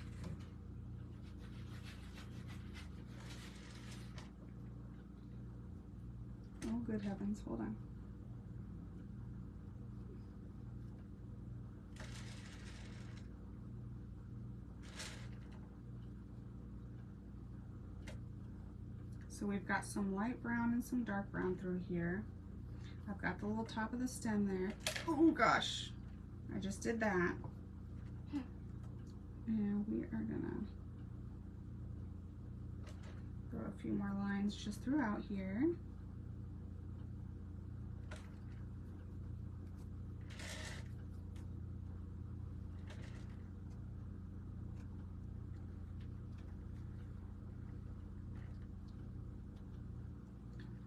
Oh, good heavens. Hold on. So we've got some light brown and some dark brown through here. I've got the little top of the stem there. Oh gosh. I just did that. And we are gonna throw a few more lines just throughout here.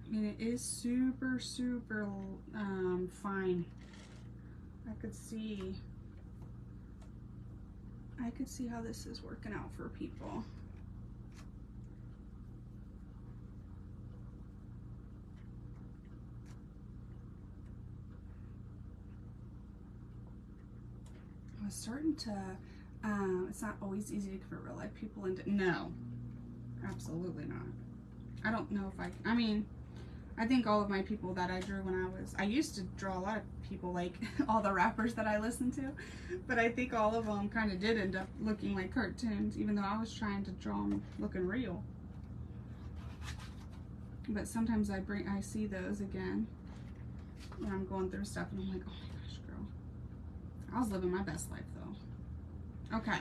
And it is super fine. I could see how this is working out for people. I was starting to, it's not always easy to convert real life people into, no, absolutely not. I don't know if I mean, I think all of my people that I drew when I used to draw a lot of people, like all the rappers that I listened to, but I think all of them kind of did end up looking like cartoons, even though I was trying to draw them looking real. But sometimes I see those again when I'm going through stuff and I'm like, oh my gosh, girl. I was living my best life though. Okay.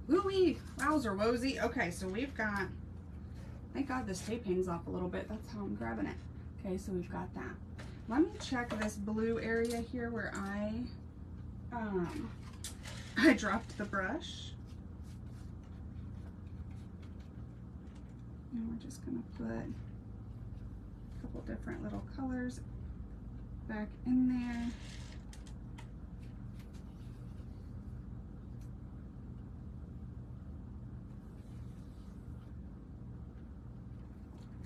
Woo-wee, wowzer wozy. Okay, so we've got, thank God this tape hangs off a little bit. That's how I'm grabbing it. Okay, so we've got that. Let me check this blue area here where I dropped the brush. And we're just gonna put a couple different little colors back in there.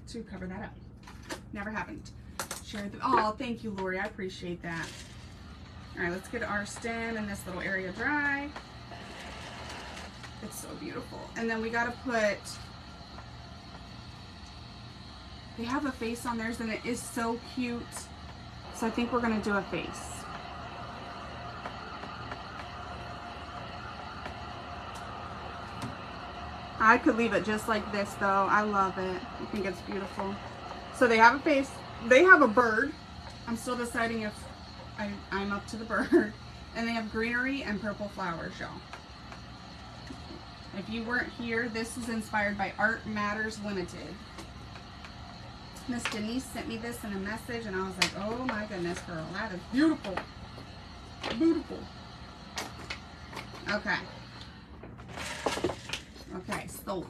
To cover that up. Never happened. Share the, oh, thank you, Lori. I appreciate that. All right, let's get our stem and this little area dry. It's so beautiful. And then we got to put, they have a face on theirs and it is so cute. So I think we're going to do a face. I could leave it just like this though. I love it. I think it's beautiful. So they have a face. They have a bird. I'm still deciding if I'm up to the bird. And they have greenery and purple flowers, y'all. If you weren't here, this is inspired by Art Matters Limited. Miss Denise sent me this in a message and I was like, oh my goodness, girl, that is beautiful. Beautiful. Okay. Okay, so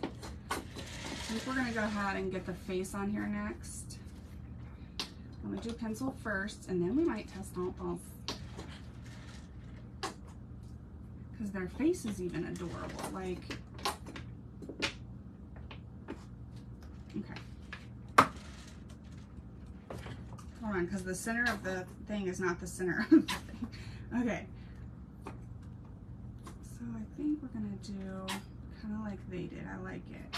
I think we're going to go ahead and get the face on here next. I'm going to do pencil first, and then we might test out both. Because their face is even adorable. Like, okay. Hold on, because the center of the thing is not the center of the thing. Okay. So I think we're going to do kind of like they did. I like it.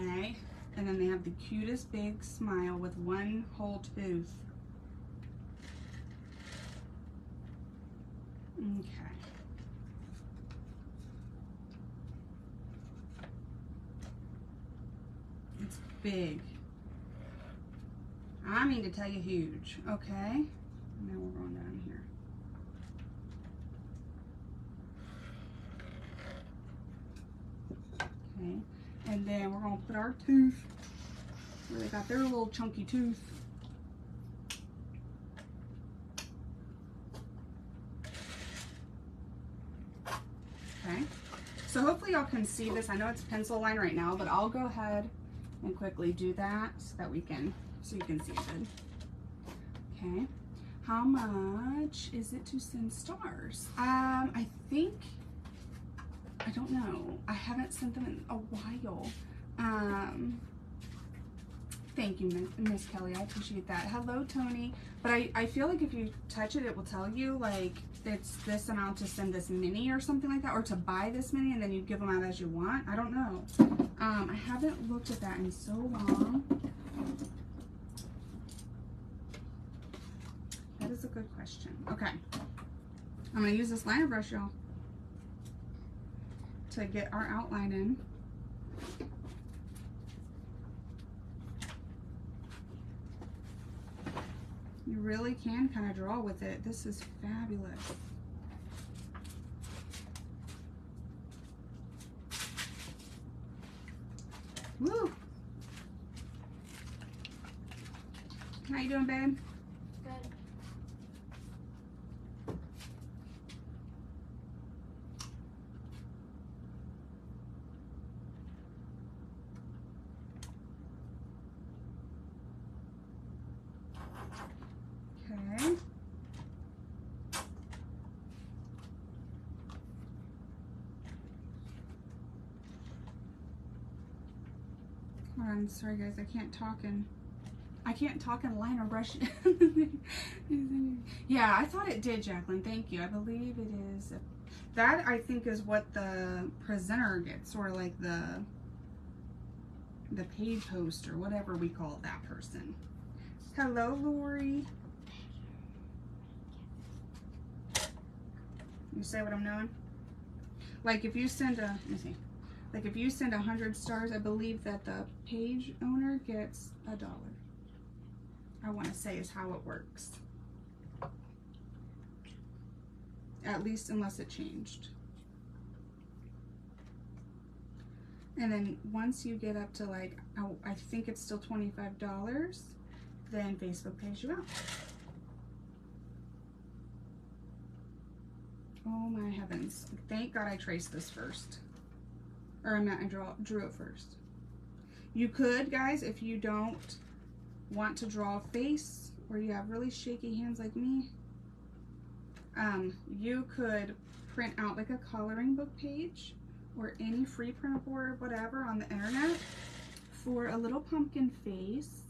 Okay, and then they have the cutest big smile with one whole tooth. Okay. It's big. I mean to tell you, huge. Okay. And then we're going down here. Okay. And then we're going to put our tooth where they got their little chunky tooth. Okay. So hopefully y'all can see this. I know it's pencil line right now, but I'll go ahead and quickly do that so that we can, so you can see it good. Okay. How much is it to send stars? I think, I don't know. I haven't sent them in a while. Thank you, Miss Kelly. I appreciate that. Hello, Tony. But I feel like if you touch it, it will tell you like it's this amount to send this mini or something like that, or to buy this mini, and then you give them out as you want. I don't know. I haven't looked at that in so long. That is a good question. Okay. I'm going to use this liner brush, y'all, to get our outline in. You really can kind of draw with it. This is fabulous. Woo! How you doing, babe? Good. Okay. Hold on, sorry guys, I can't talk in liner brush. Yeah, I thought it did, Jacqueline. Thank you. I believe it is. That I think is what the presenter gets, or like the page host, or whatever we call that person. Hello, Lori. You say what I'm doing? Like if you send a, let me see. Like if you send 100 stars, I believe that the page owner gets $1. I want to say is how it works. At least unless it changed. And then once you get up to like, I think it's still $25, then Facebook pays you out. Oh my heavens. Thank God I traced this first. Or I meant I drew it first. You could, guys, if you don't want to draw a face, or you have really shaky hands like me, you could print out like a coloring book page or any free print board, whatever, on the internet for a little pumpkin face,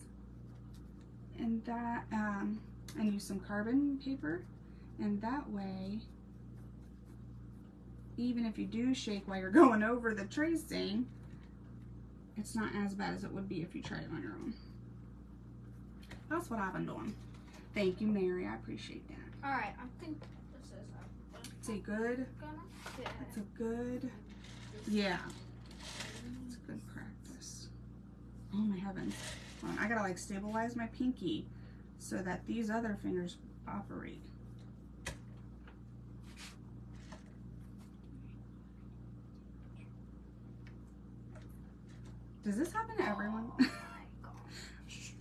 and that, and use some carbon paper, and that way, even if you do shake while you're going over the tracing, it's not as bad as it would be if you tried it on your own. That's what I've been doing. Thank you, Mary. I appreciate that. Alright, I think this is It's a good, it's a good, yeah. It's a good practice. Oh my heavens. Hold on, I gotta like stabilize my pinky so that these other fingers operate. Does this happen to everyone? Oh my gosh.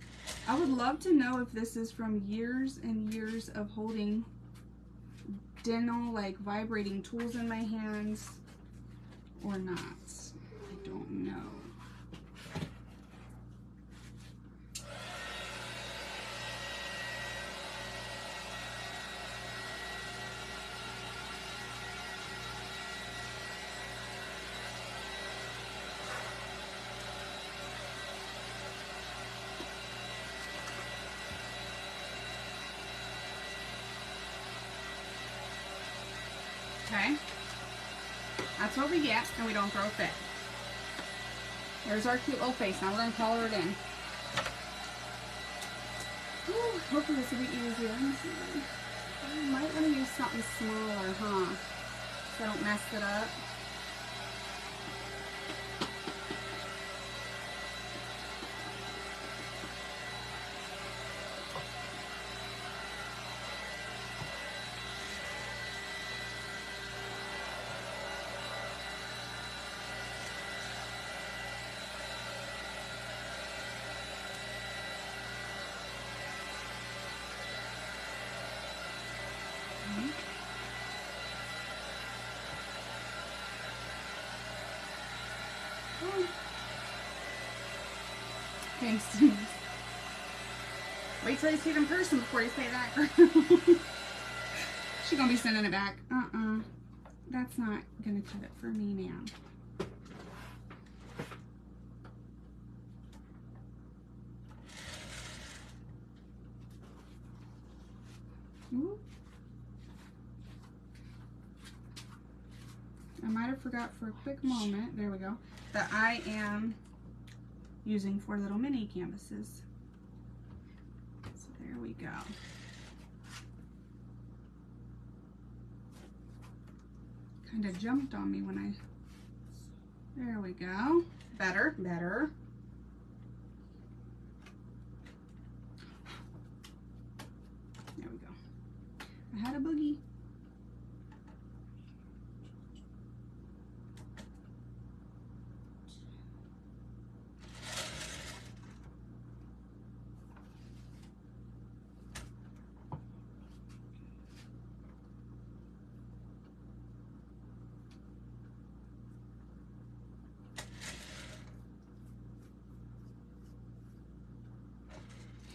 I would love to know if this is from years and years of holding dental, like vibrating tools in my hands or not. I don't know. Okay, that's what we get, and we don't throw a fit. There's our cute little face. Now we're going to color it in. Ooh, hopefully this will be easier. Let me see. You might want to use something smaller, huh? So I don't mess it up. Thanks, Denise. Wait till you see it in person before you say that, girl. She's gonna be sending it back. That's not gonna cut it for me, ma'am. Ooh. I might have forgot for a quick moment, there we go, that I am using 4 little mini canvases. So there we go. Kind of jumped on me when there we go. Better, better. There we go. I had a boogie.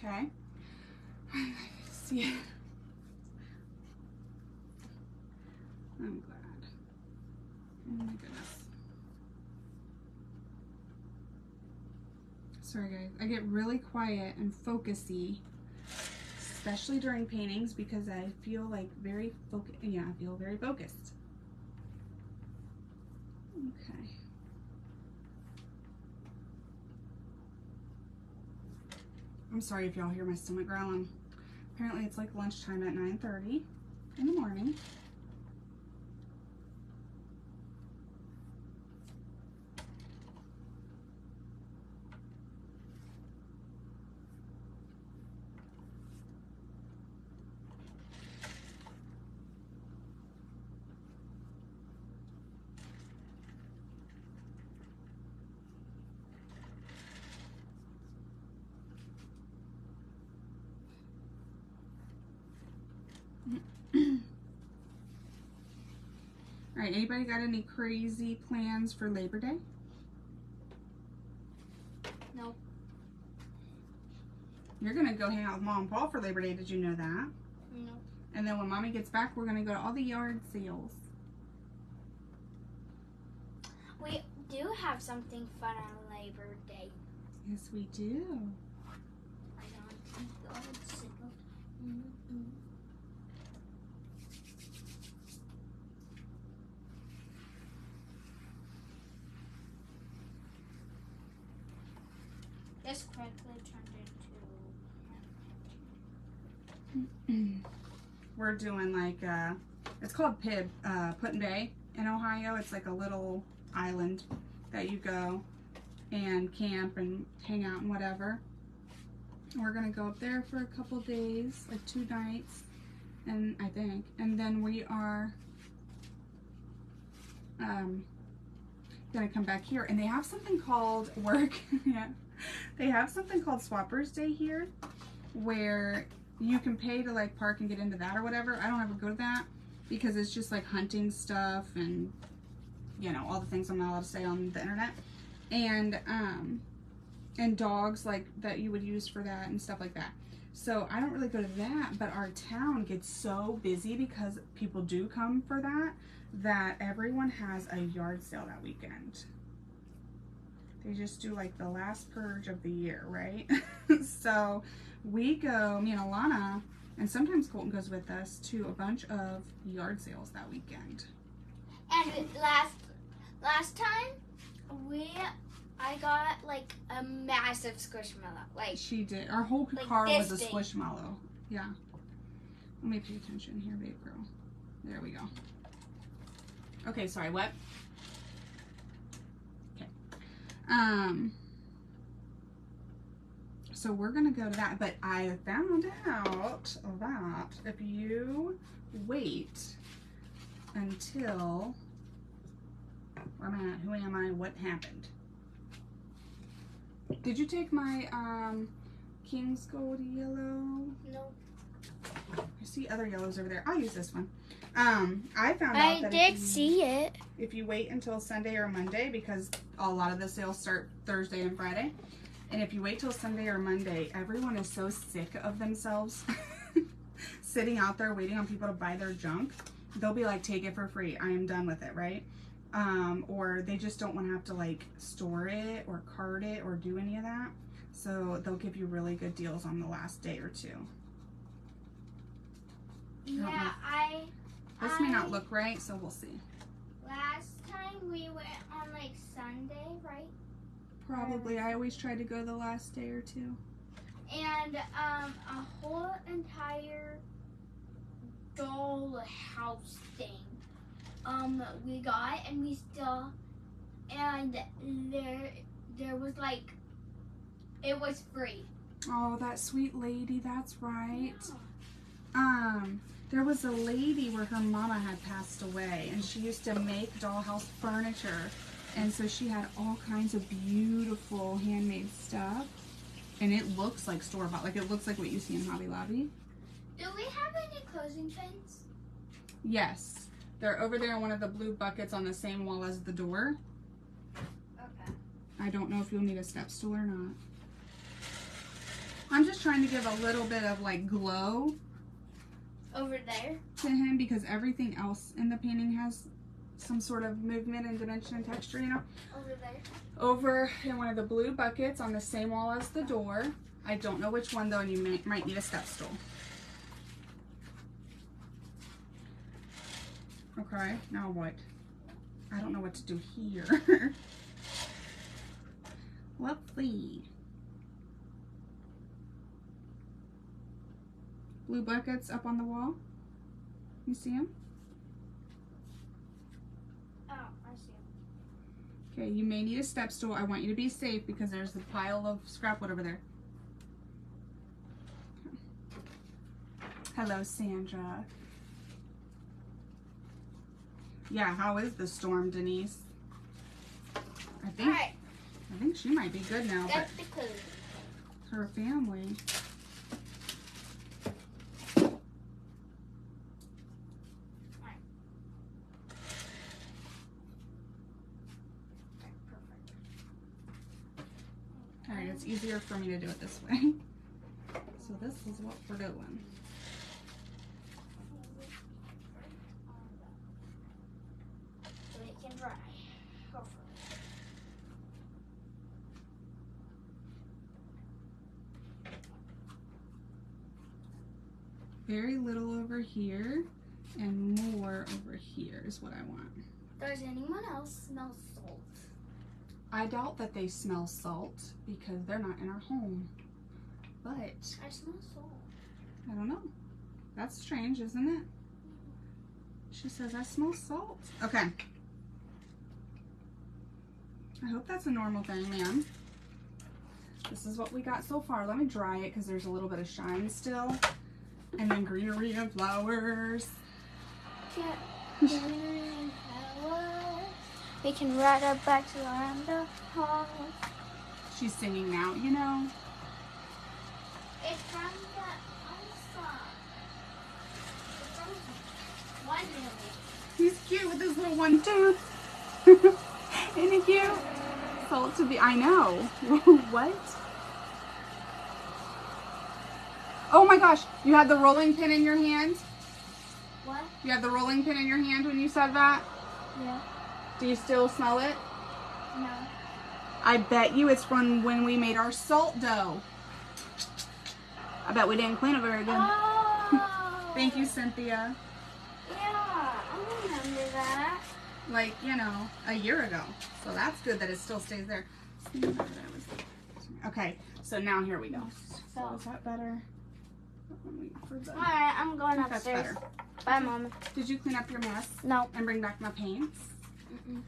Okay. See it. I'm glad. Oh my goodness. Sorry guys, I get really quiet and focusy, especially during paintings, because I feel like very focused. Yeah, I feel very focused. Okay. I'm sorry if y'all hear my stomach growling. Apparently it's like lunchtime at 9:30 in the morning. All right, anybody got any crazy plans for Labor Day? No. You're gonna go hang out with Mom and Paul for Labor Day, did you know that? No. And then when Mommy gets back, we're gonna go to all the yard sales. We do have something fun on Labor Day. Yes, we do. This quickly turned into... We're doing like, it's called Pib, Put-in Bay in Ohio. It's like a little island that you go and camp and hang out and whatever. We're gonna go up there for a couple days, like 2 nights, and I think, and then we are gonna come back here, and they have something called work. Yeah, they have something called Swappers Day here, where you can pay to like park and get into that or whatever. I don't ever go to that because it's just like hunting stuff and, you know, all the things I'm not allowed to say on the internet, and dogs like that you would use for that and stuff like that. So I don't really go to that, but our town gets so busy because people do come for that everyone has a yard sale that weekend. They just do like the last purge of the year, right? So we go, me and Alana, and sometimes Colton goes with us, to a bunch of yard sales that weekend. And last time, I got like a massive squishmallow. Like, she did. Our whole like car was a big. squishmallow. Yeah. Let me pay attention here, babe girl. There we go. Okay, sorry, what? Okay. So we're gonna go to that, but I found out that if you wait until, where am I at? Who am I? What happened? Did you take my King's Gold yellow? No. I see other yellows over there. I'll use this one. I found out that I did see it. if you wait until Sunday or Monday, because a lot of the sales start Thursday and Friday, and if you wait till Sunday or Monday, everyone is so sick of themselves sitting out there waiting on people to buy their junk. They'll be like, take it for free. I am done with it, right? Or they just don't want to have to like store it or cart it or do any of that. So they'll give you really good deals on the last day or two. Yeah, This may not look right, so we'll see. Last time we went on like Sunday, right? Probably. I always try to go the last day or two. And a whole entire doll house thing. We got, and we still, and there was like, it was free. Oh, that sweet lady. That's right. Yeah. There was a lady where her mama had passed away, and she used to make dollhouse furniture, and so she had all kinds of beautiful handmade stuff, and it looks like store-bought. Like, it looks like what you see in Hobby Lobby. Do we have any closing pins? Yes. They're over there in one of the blue buckets on the same wall as the door. Okay. I don't know if you'll need a step stool or not. I'm just trying to give a little bit of like glow Over there? to him because everything else in the painting has some sort of movement and dimension and texture, you know? Over there? Over in one of the blue buckets on the same wall as the door. I don't know which one though, and you might need a step stool. Okay, now what? I don't know what to do here. Let's see. Blue buckets up on the wall. You see them? Oh, I see them. Okay, you may need a step stool. I want you to be safe because there's a pile of scrap wood over there. Hello, Sandra. Yeah, how is the storm, Denise? I think she might be good now, That's the clue. but her family. Alright, it's easier for me to do it this way. So this is what we're doing. So it can dry. Hopefully. Very little over here and more over here is what I want. Does anyone else smell salt? I doubt that they smell salt because they're not in our home. But I smell salt. I don't know. That's strange, isn't it? She says, I smell salt. Okay. I hope that's a normal thing, ma'am. This is what we got so far. Let me dry it because there's a little bit of shine still. And then greenery and flowers. Yeah. Greenery and flowers. We can ride our bikes around the hall. She's singing now, you know. It's from the song. It's from One Million. He's cute with his little one tooth. Isn't he cute? Salt to be, I know. What? Oh my gosh, you had the rolling pin in your hand? What? You had the rolling pin in your hand when you said that? Yeah. Do you still smell it? No. I bet you it's from when we made our salt dough. I bet we didn't clean it very good. Oh. Thank you, Cynthia. Yeah, I remember that. Like, you know, a year ago. So that's good that it still stays there. Okay, so now here we go. So is that better? Alright, I'm going That's upstairs. better. Bye, Mom. Did you clean up your mess? No. And bring back my paints? Mm-mm.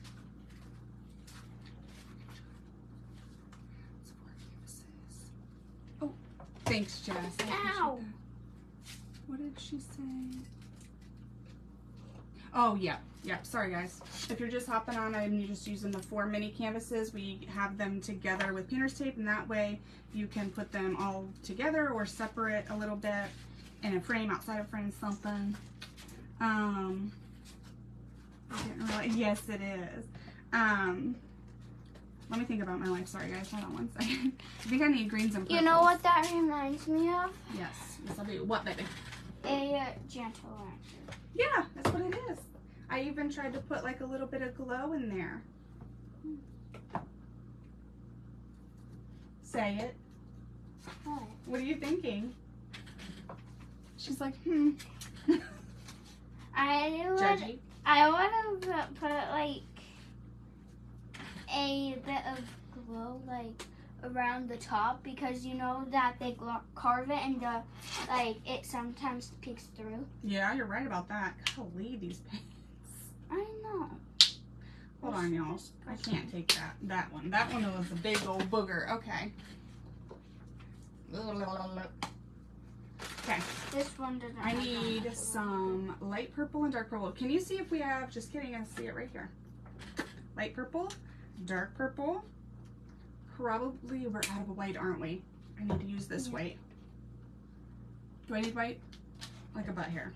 Oh, thanks, Jess. I appreciate Ow. that. What did she say? Oh, yeah. Yeah, sorry, guys. If you're just hopping on and you're just using the 4 mini canvases, we have them together with painter's tape, and that way you can put them all together or separate a little bit in a frame, outside of frame, something. I didn't realize. Yes, it is. Let me think about my life. Sorry, guys. Hold on one second. I think I need greens and purples. You know what that reminds me of? Yes. Yes, I do. What, baby? A gentle lantern. Yeah, that's what it is. I even tried to put like a little bit of glow in there. Say it. What? What are you thinking? She's like, I Judgy. would have put like a bit of glow like around the top, because you know that they carve it and the it sometimes peeks through. Yeah, you're right about that. Golly, these paints. I know. Hold on, y'all. I can't take that one. That one was a big old booger. Okay. Okay. This one doesn't. I have need that. some light purple and dark purple. Can you see if we have, just kidding, I see it right here. Light purple, dark purple. Probably we're out of white, aren't we? I need to use this white. Do I need white? Like a butt hair.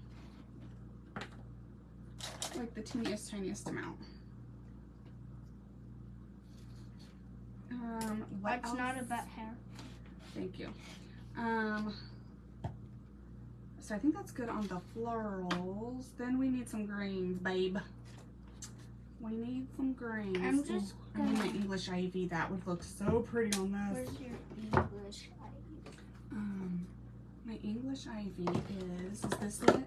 Like the teeniest, tiniest amount. What That's else? not a butt hair. Thank you. So I think that's good on the florals. Then we need some greens, babe. We need some greens. I'm just I need my English ivy. That would look so pretty on this. Where's your English ivy? My English ivy is this it?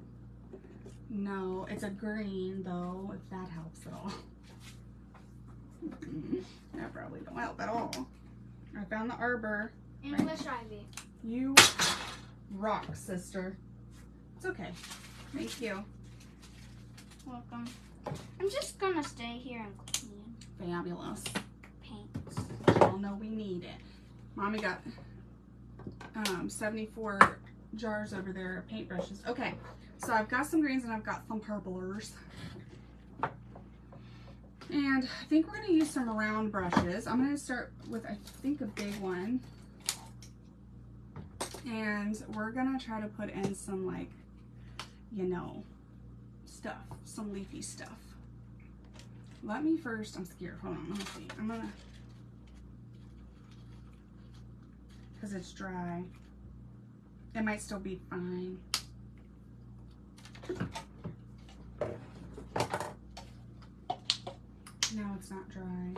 No, it's a green though, if that helps at all. That probably don't help at all. I found the arbor. English ivy. You rock, sister. It's okay. Thank you. Welcome. I'm just gonna stay here and clean Fabulous. paints. Y'all know we need it. Mommy got 74 jars over there of paintbrushes. Okay, so I've got some greens and I've got some purplers. And I think we're going to use some round brushes. I'm going to start with, I think, a big one. And we're going to try to put in some, like, you know, stuff. Some leafy stuff. Let me first, I'm scared. Hold on, let me see. I'm going to, because it's dry. It might still be fine. No, it's not dry.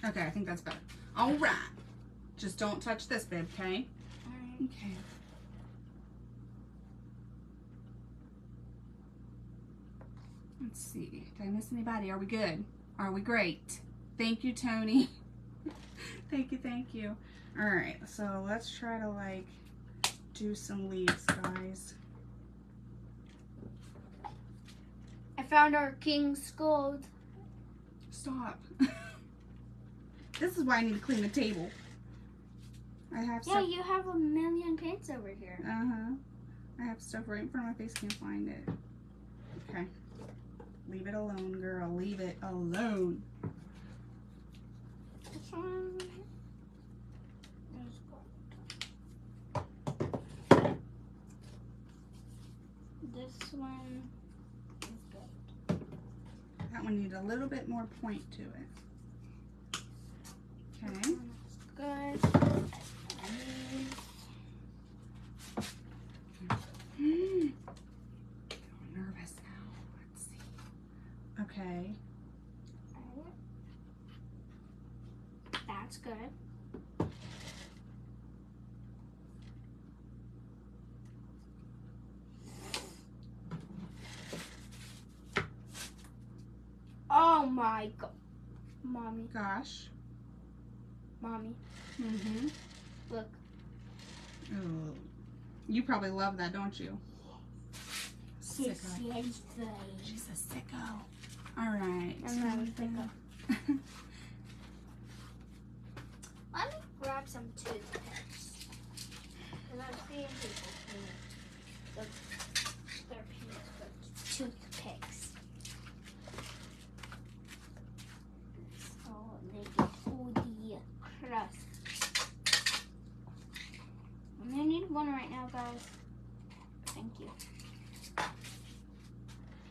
Okay, I think that's better. All right. Just don't touch this, babe, okay? Okay. Let's see. Did I miss anybody? Are we good? Are we great? Thank you, Tony. Thank you, thank you. All right, so let's try to, like, do some leaves, guys. I found our king's gold. Stop. This is why I need to clean the table. I have Yeah, stuff. you have a million paints over here. Uh-huh. I have stuff right in front of my face. Can't find it. Okay. Leave it alone, girl. Leave it alone. This one. This one is good. That one needs a little bit more point to it. Okay. Good. I'm nervous now. Let's see. Okay. That's good. Oh my god. Mommy. Gosh. Mommy, Mm-hmm. look. Oh, you probably love that, don't you? Sicko. She's a sicko. All right. I'm not a sicko. Let me grab some toothpicks. Because I've seen people paint their paint with toothpicks. So they get all the crust. I'm gonna need one right now, guys. Thank you.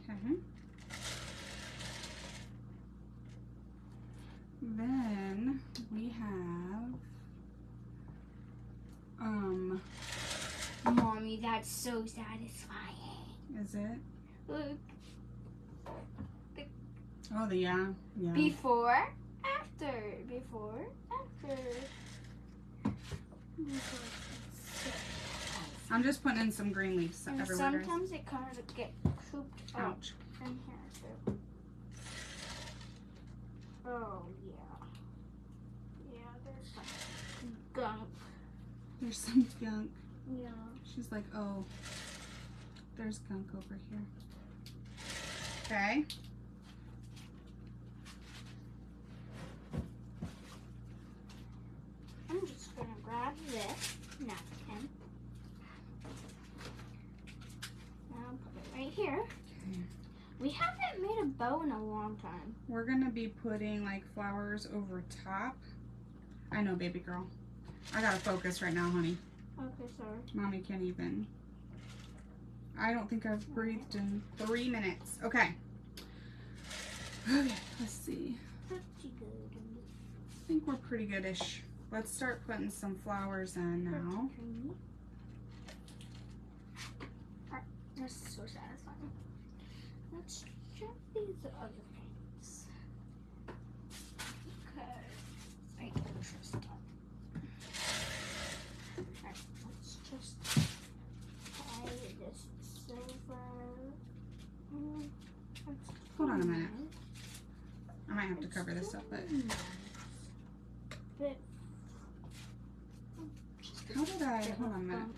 Okay. Then we have Mommy, that's so satisfying. is it? Look. Oh, yeah. Before, after. Before, after. I'm just putting in some green leaves And everywhere. sometimes it kind of get cooped up Ouch. in here too. Oh yeah. Yeah, there's some gunk. There's some gunk. Yeah. She's like, oh, there's gunk over here. Okay. I'm just gonna grab this napkin. Now put it right here. Okay. We haven't made a bow in a long time. We're gonna be putting like flowers over top. I know, baby girl. I gotta focus right now, honey. Okay, sorry. Mommy can't even. I don't think I've breathed in 3 minutes. Okay. Okay, let's see. Pretty good. I think we're pretty good-ish. Let's start putting some flowers in now. This is so satisfying. Let's check these other things. Okay. I interest on. Alright, let's just try this silver. Hold on a minute. I might have to cover this up, but how did I? Hold on a minute.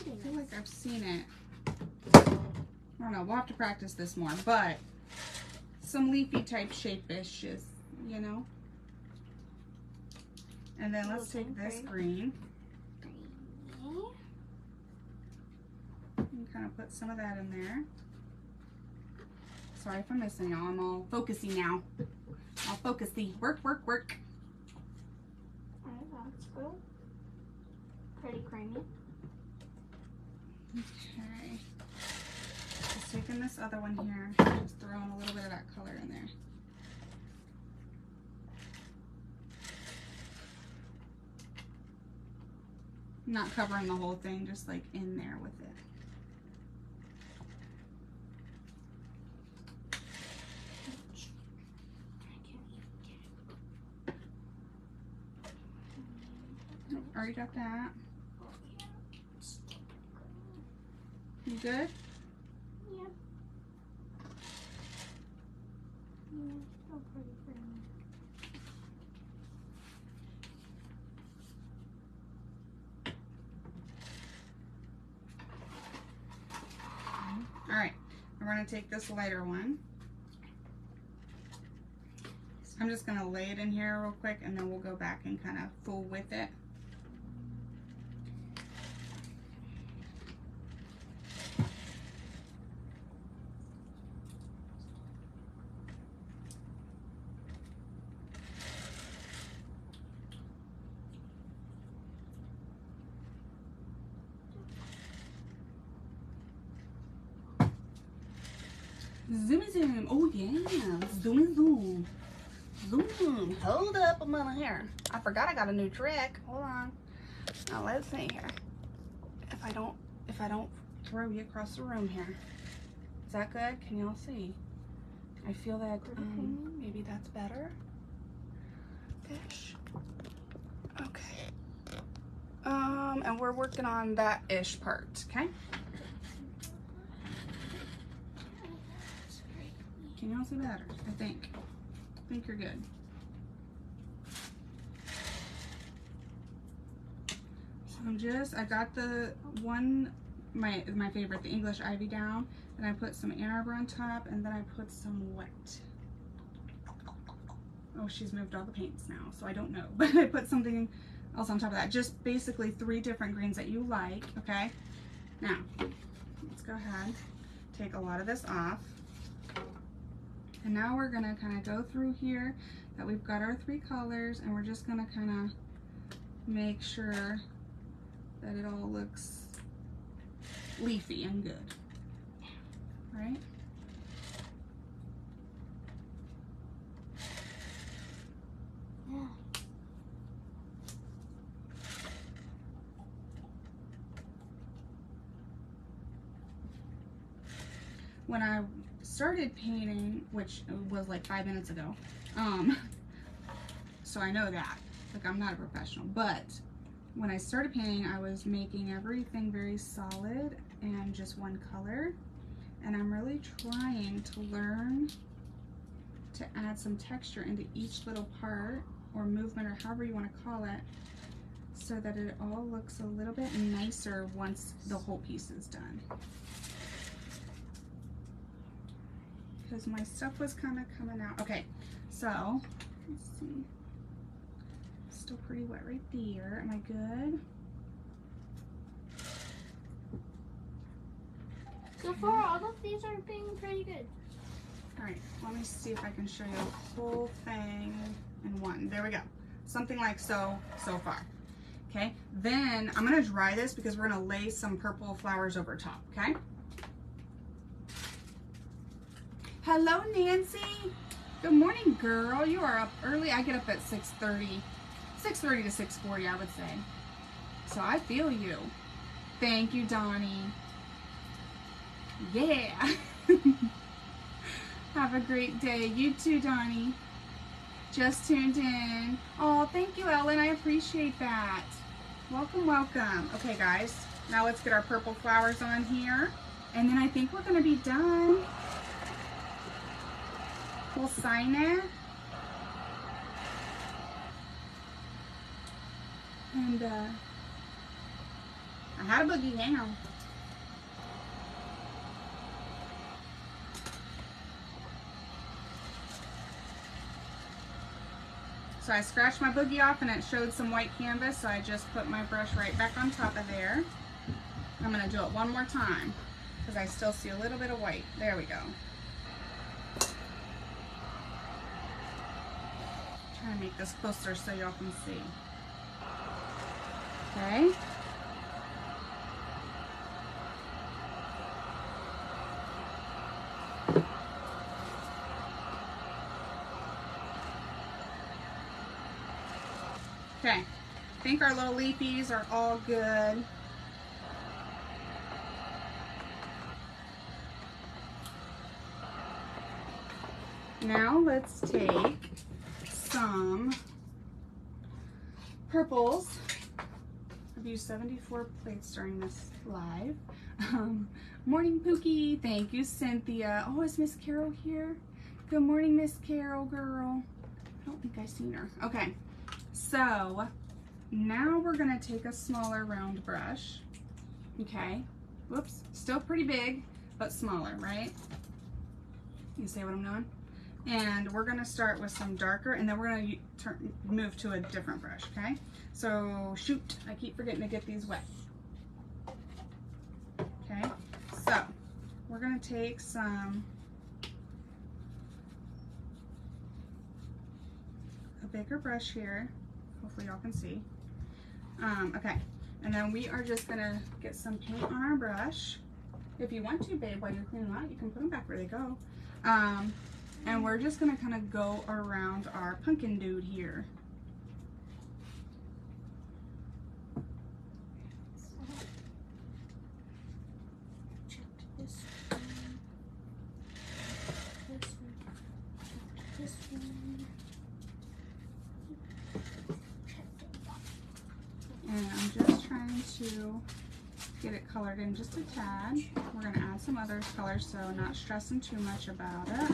I feel like I've seen it. I don't know. We'll have to practice this more, but some leafy type shape-ish is, you know. And then let's take this green and kind of put some of that in there. Sorry if I'm missing y'all. I'm all focusing now. All focusy. Work, work, work. Alright, that's good. Pretty creamy. Okay. Just taking this other one here, just throwing a little bit of that color in there. Not covering the whole thing, just like in there with it. Already got that. You good? Yeah. Yeah, still pretty creamy. All right, we're gonna take this lighter one. I'm just gonna lay it in here real quick and then we'll go back and kind of fool with it. Zoom, zoom. Oh yeah, zoom, zoom. Zoom, zoom. Hold up a minute here. I forgot I got a new trick. Hold on. Now let's see here. If I don't throw you across the room here. Is that good? Can y'all see? I feel that maybe that's better. Ish. Okay. And we're working on that ish part, okay? Can y'all see better? I think you're good. I got the one, my favorite, the English Ivy down, and I put some Ann Arbor on top, and then I put some wet. Oh, she's moved all the paints now, so I don't know, but I put something else on top of that. Just basically 3 different greens that you like, okay? Now, let's go ahead, take a lot of this off. And now we're gonna kind of go through here that we've got our 3 colors, and we're just gonna kind of make sure that it all looks leafy and good, right? Yeah. When I started painting, which was like 5 minutes ago, so I know that, like, I'm not a professional, but when I started painting, I was making everything very solid and just one color, and I'm really trying to learn to add some texture into each little part or movement, or however you want to call it, so that it all looks a little bit nicer once the whole piece is done. Because my stuff was kind of coming out. Okay, so let's see. Still pretty wet right there. Am I good? So far, all of these are being pretty good. All right, let me see if I can show you the whole thing in one. There we go. Something like so far. Okay, then I'm gonna dry this because we're gonna lay some purple flowers over top, okay? Hello, Nancy. Good morning, girl. You are up early. I get up at 6:30 to 6:40, I would say. So I feel you. Thank you, Donnie. Yeah. Have a great day. You too, Donnie. Just tuned in. Oh, thank you, Ellen. I appreciate that. Welcome, welcome. Okay, guys. Now let's get our purple flowers on here. And then I think we're going to be done. We'll sign it. And I had a boogie. Hang on. So I scratched my boogie off and it showed some white canvas, so I just put my brush right back on top of there. I'm going to do it one more time because I still see a little bit of white. There we go. Try to make this closer so y'all can see. Okay. Okay, I think our little leafies are all good. Now let's take some purples. I've used 74 plates during this live. Morning, Pookie. Thank you, Cynthia. Oh, is Miss Carol here? Good morning, Miss Carol, girl. I don't think I've seen her. Okay. So now we're gonna take a smaller round brush, okay? Whoops, still pretty big, but smaller, right? You see what I'm doing? And we're gonna start with some darker, and then we're gonna move to a different brush, okay? So shoot, I keep forgetting to get these wet. Okay, so we're gonna take a bigger brush here. Hopefully y'all can see. Okay, and then we are just gonna get some paint on our brush. If you want to, babe, while you're cleaning them out, you can put them back where they go. And we're just gonna kind of go around our pumpkin dude here. And I'm just trying to get it colored in just a tad. We're going to add some other colors, so not stressing too much about it.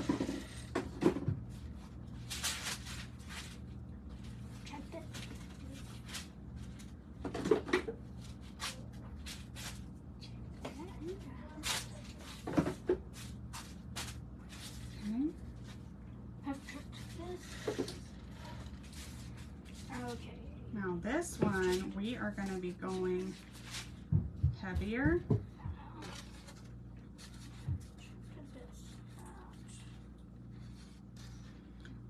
then we are going to be going heavier.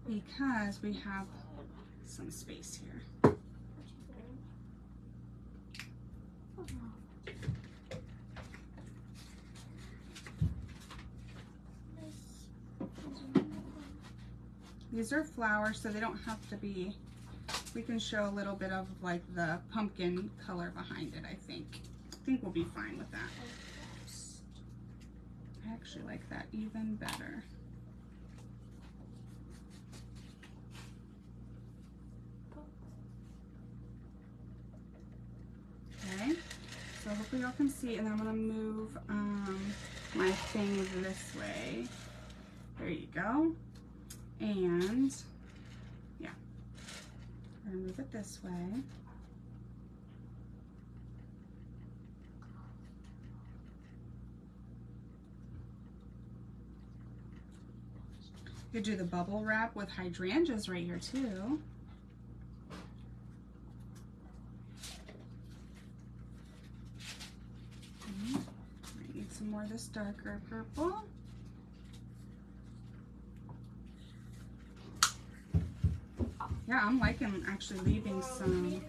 Because we have some space here. These are flowers, so they don't have to be, we can show a little bit of like the pumpkin color behind it, I think. I think we'll be fine with that. I actually like that even better. Okay, so hopefully y'all can see, and then I'm gonna move my thing this way. There you go. And yeah, we're gonna move it this way. You could do the bubble wrap with hydrangeas right here too. I need some more of this darker purple. Yeah, I'm liking actually leaving some.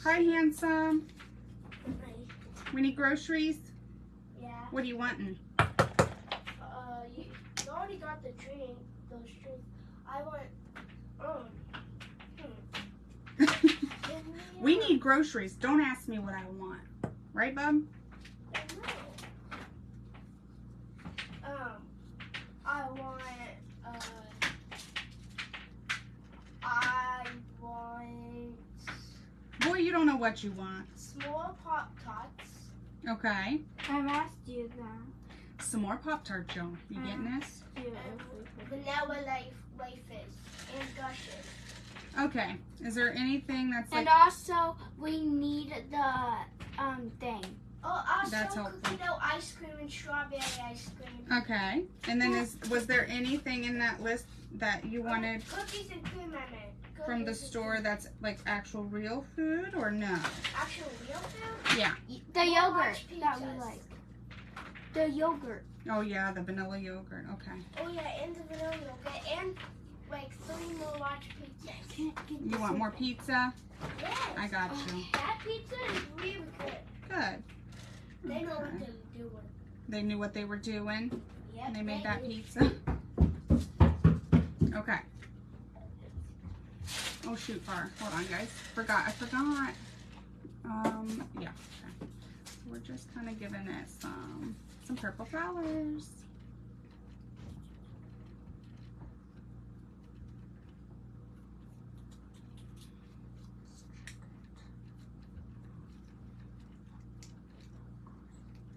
Hi, handsome. We need groceries? Yeah. What are you wanting? You already got the drink, those drinks. I want, We need groceries. Don't ask me what I want. Right, bub? I want, Boy, you don't know what you want. small Pop-Tarts. Okay. I asked you that. Some more Pop-Tart, Joe. You getting this? Vanilla wafers and gushes. Okay. Is there anything that's like... And also, we need the thing. Oh, also That's helpful. cookie dough ice cream and strawberry ice cream. Okay. And then was there anything in that list that you wanted Cookies and cream, I meant. from the store that's like actual real food or no? Actual real food? Yeah. The yogurt that we like. The yogurt. Oh yeah, the vanilla yogurt. Okay. Oh yeah, and the vanilla yogurt. And like 3 more large pizzas. You want more pizza? Yes. I got you. That pizza is really good. Good. They know what Okay. they're doing. They knew what they were doing Yep, and they made do. that pizza. Okay. Oh shoot, far. Hold on, guys. I forgot. Yeah. Okay. We're just kind of giving it some purple flowers.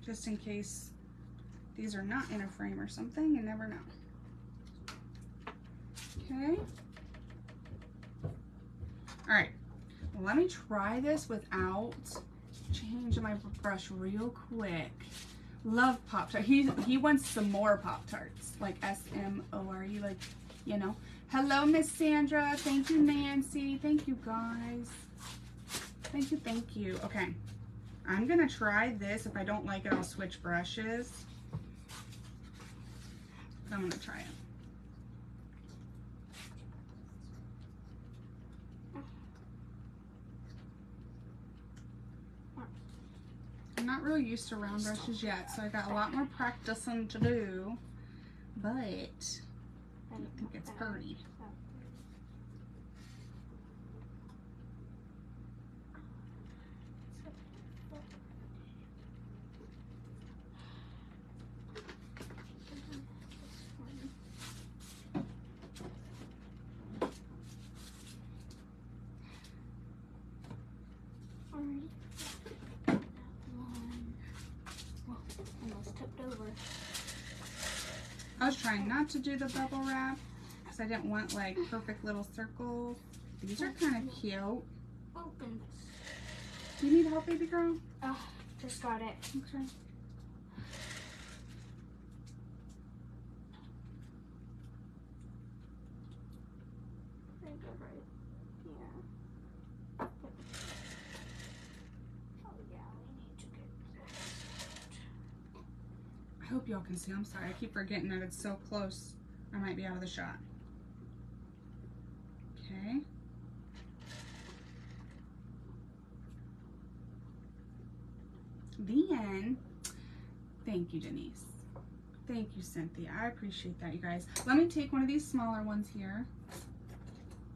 Just in case these are not in a frame or something, you never know. Okay. All right. Well, let me try this without changing my brush real quick. Love Pop-Tart. He wants some more Pop-Tarts, like S-M-O-R-E, like, you know. Hello, Miss Sandra. Thank you, Nancy. Thank you, guys. Thank you, thank you. Okay. I'm gonna try this. If I don't like it, I'll switch brushes. But I'm gonna try it. I'm not really used to round brushes yet, so I got a lot more practicing to do, but I think it's pretty. Almost tipped over. I was trying not to do the bubble wrap because I didn't want like perfect little circles. These are kind of cute. Open. Do you need help, baby girl? Oh, just got it. Okay. y'all can see. I'm sorry. I keep forgetting that it's so close. I might be out of the shot. Okay. Then, thank you, Denise. Thank you, Cynthia. I appreciate that, you guys. Let me take one of these smaller ones here.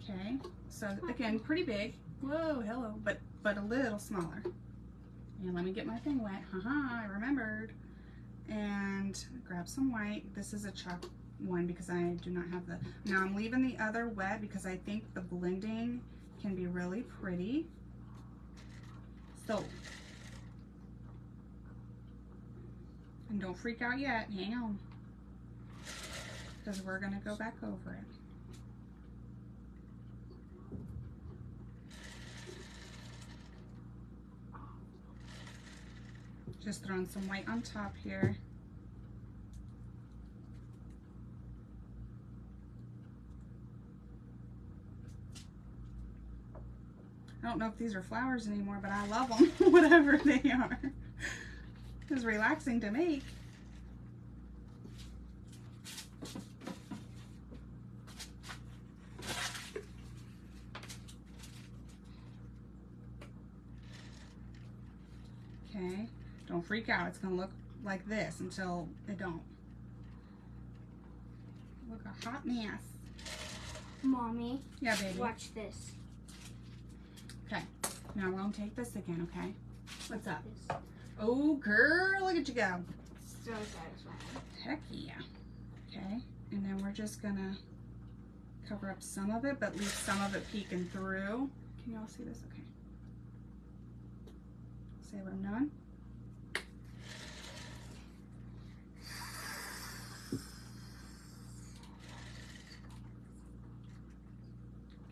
Okay. So, again, pretty big. Whoa, hello. But a little smaller. And let me get my thing wet. Haha, I remembered. And grab some white. This is a chalk one because I do not have the... Now, I'm leaving the other wet because I think the blending can be really pretty. So... And don't freak out yet, hang on. Because we're gonna go back over it. Just throwing some white on top here. I don't know if these are flowers anymore, but I love them, whatever they are. It's relaxing to make. Okay, don't freak out. It's gonna look like this until it don't. Look, a hot mess. Mommy. Yeah, baby. Watch this. Okay, now we're gonna take this again, okay? What's up? This. Oh, girl, look at you go. So satisfying. Heck yeah. Okay, and then we're just gonna cover up some of it, but leave some of it peeking through. Can y'all see this? Okay. Say what I'm doing.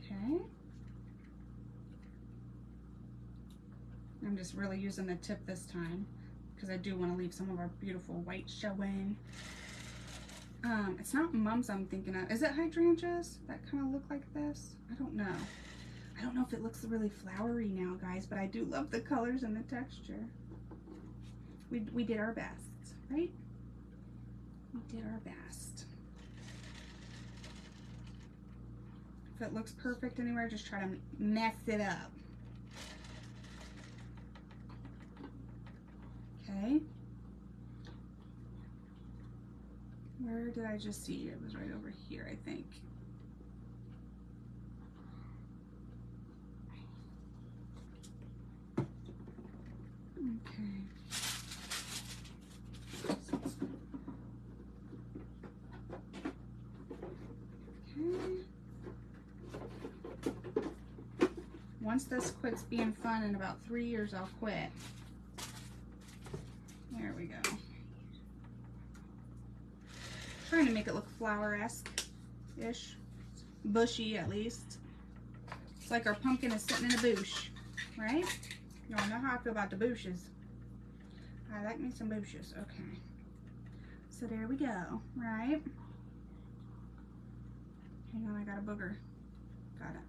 Okay. I'm just really using the tip this time because I do want to leave some of our beautiful white showing. It's not mums I'm thinking of. Is it hydrangeas that kind of look like this? I don't know. I don't know if it looks really flowery now, guys, but I do love the colors and the texture. We did our best, right? We did our best. If it looks perfect anywhere, just try to mess it up. Okay. Where did I just see? It was right over here, I think. Okay. Okay. Once this quits being fun, in about 3 years, I'll quit. There we go. Trying to make it look flower-esque-ish. Bushy, at least. It's like our pumpkin is sitting in a bush, right? Y'all know how I feel about the bushes. I like me some bushes. Okay. So there we go, right? Hang on, I got a booger. Got it.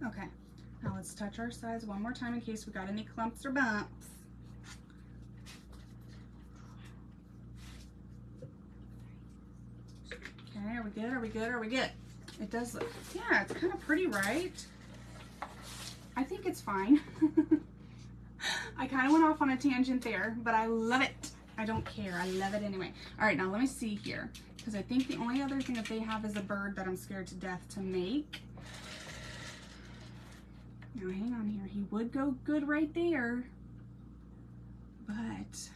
Okay. Now let's touch our sides one more time in case we got any clumps or bumps. Okay, are we good? Are we good? Are we good? It does look, yeah, it's kind of pretty, right? I think it's fine. I kind of went off on a tangent there, but I love it. I don't care. I love it anyway. All right, now let me see here, because I think the only other thing that they have is a bird that I'm scared to death to make. Now hang on here. He would go good right there, but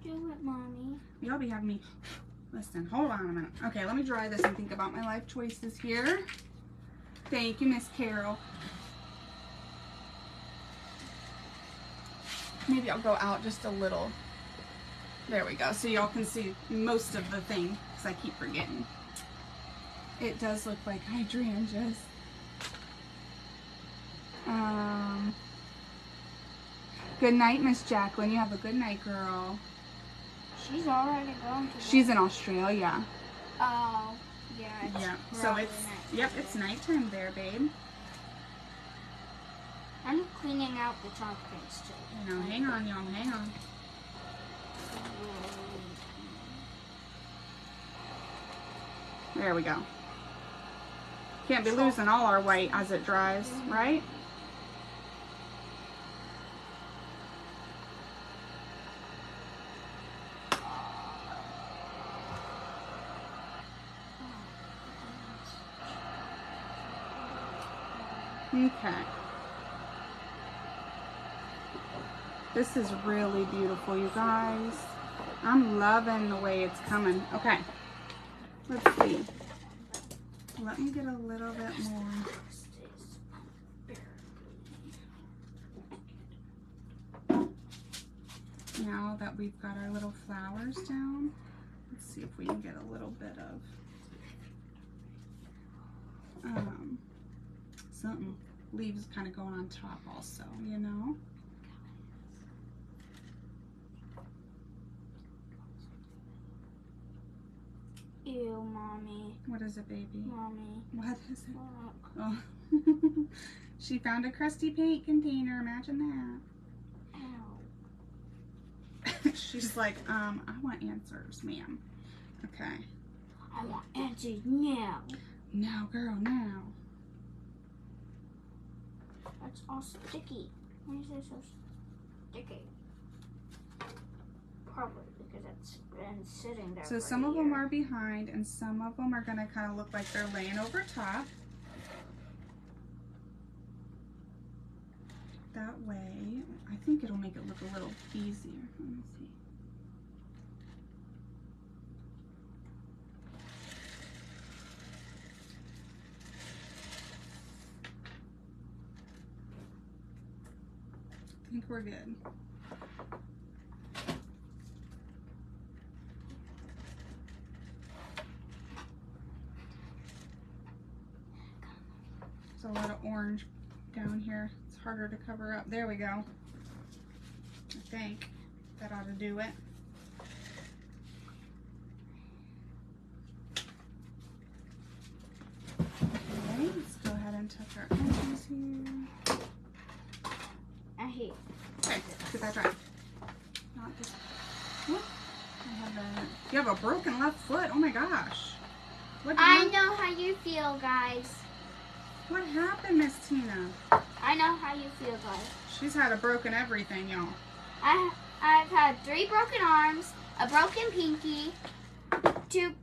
Do it, Mommy. y'all be having me. Listen, hold on a minute. Okay, let me dry this and think about my life choices here. Thank you, Miss Carol. Maybe I'll go out just a little. There we go. So y'all can see most of the thing, because I keep forgetting. It does look like hydrangeas. Good night, Miss Jacqueline. You have a good night, girl. She's already going to She's in Australia. Oh, yeah. Yeah. So it's, yep, it's nighttime there, babe. I'm cleaning out the top things too. You know, hang on, y'all, hang on. There we go. Can't be losing all our white as it dries, right? Okay. This is really beautiful, you guys. I'm loving the way it's coming. Okay. Let's see. Let me get a little bit more. Now that we've got our little flowers down, let's see if we can get a little bit of something. Leaves kind of going on top also, you know? Ew, Mommy. What is it, baby? Mommy. What is it? Look. Oh. She found a crusty paint container. Imagine that. Ow. She's like, I want answers, ma'am. Okay. I want answers now. No, girl, no. That's all sticky. Why is it so sticky? Probably because it's been sitting there. So some of them are behind and some of them are going to kind of look like they're laying over top. That way, I think it'll make it look a little easier. Let me see. I think we're good. There's a lot of orange down here. It's harder to cover up. There we go. I think that ought to do it. Okay, let's go ahead and touch our edges here. I hate. Okay, get that dry. Not just. Whoop. You have a broken left foot. Oh my gosh. What I know how you feel, guys. What happened, Miss Tina? I know how you feel, guys. She's had a broken everything, y'all. I've had 3 broken arms, a broken pinky, 2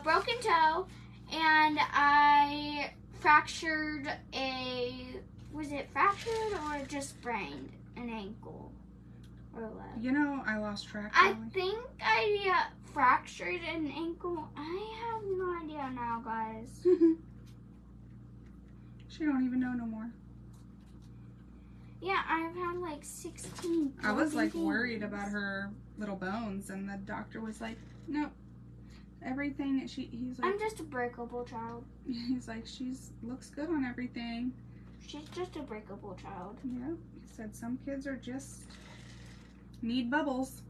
broken toe, and I fractured was it fractured or just sprained an ankle or leg? You know, I lost track. I think I fractured an ankle. I have no idea now, guys. She don't even know no more. Yeah, I've had like 16. I was like worried about her little bones, and the doctor was like, "Nope, everything." He's like, I'm just a breakable child. He's like, looks good on everything. She's just a breakable child. Yeah, he said some kids are just need bubbles.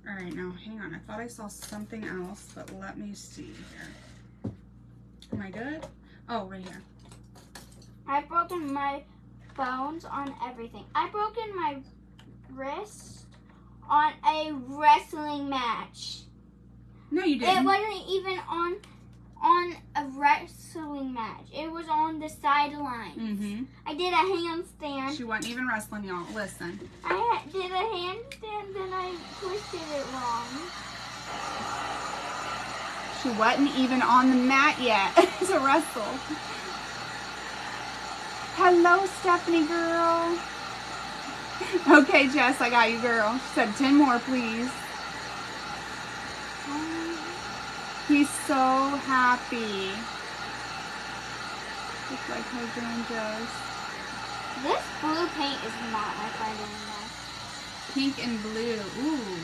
All right, now hang on. I thought I saw something else, but let me see here. Am I good? Oh, right here. I've broken my bones on everything. I've broken my wrist on a wrestling match. No, you didn't. It wasn't even on a wrestling match. It was on the sideline. Mm-hmm. I did a handstand. She wasn't even wrestling, y'all. Listen. I did a handstand, then I twisted it wrong. She wasn't even on the mat yet to wrestle. Hello, Stephanie girl. Okay, Jess, I got you, girl. She said 10 more, please. He's so happy. Looks like hydrangeas. This blue paint is not my friend anymore. Pink and blue. Ooh.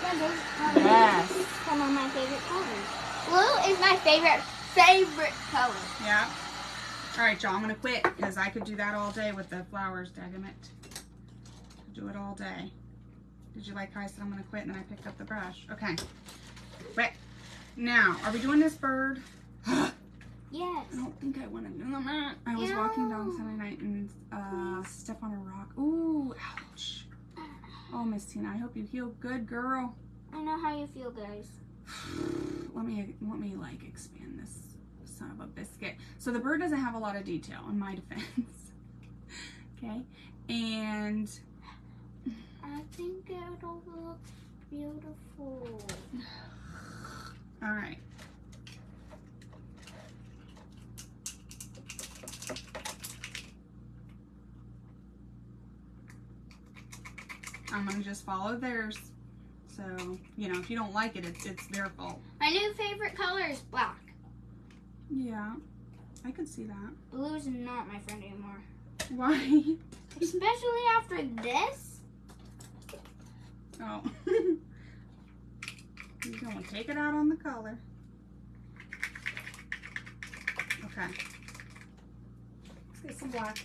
Yeah, those Yes. are some of my favorite colors. Blue is my favorite color. Yeah. All right, y'all. I'm gonna quit because I could do that all day with the flowers. Daggumit. Could do it all day. Did you like how I said I'm gonna quit and then I picked up the brush? Okay. Wait. Now, are we doing this bird? Yes. I don't think I want to do that. I was walking down Sunday night and step on a rock. Ooh, ouch. Oh, Miss Tina, I hope you heal good, girl. I know how you feel, guys. Let me like expand this son of a biscuit. So the bird doesn't have a lot of detail in my defense. Okay, and I think it'll look beautiful. All right. I'm gonna just follow theirs. So, you know, if you don't like it, it's their fault. My new favorite color is black. Yeah, I could see that. Blue is not my friend anymore. Why? Especially after this. Oh. You're gonna take it out on the color. Okay. Let's get some black.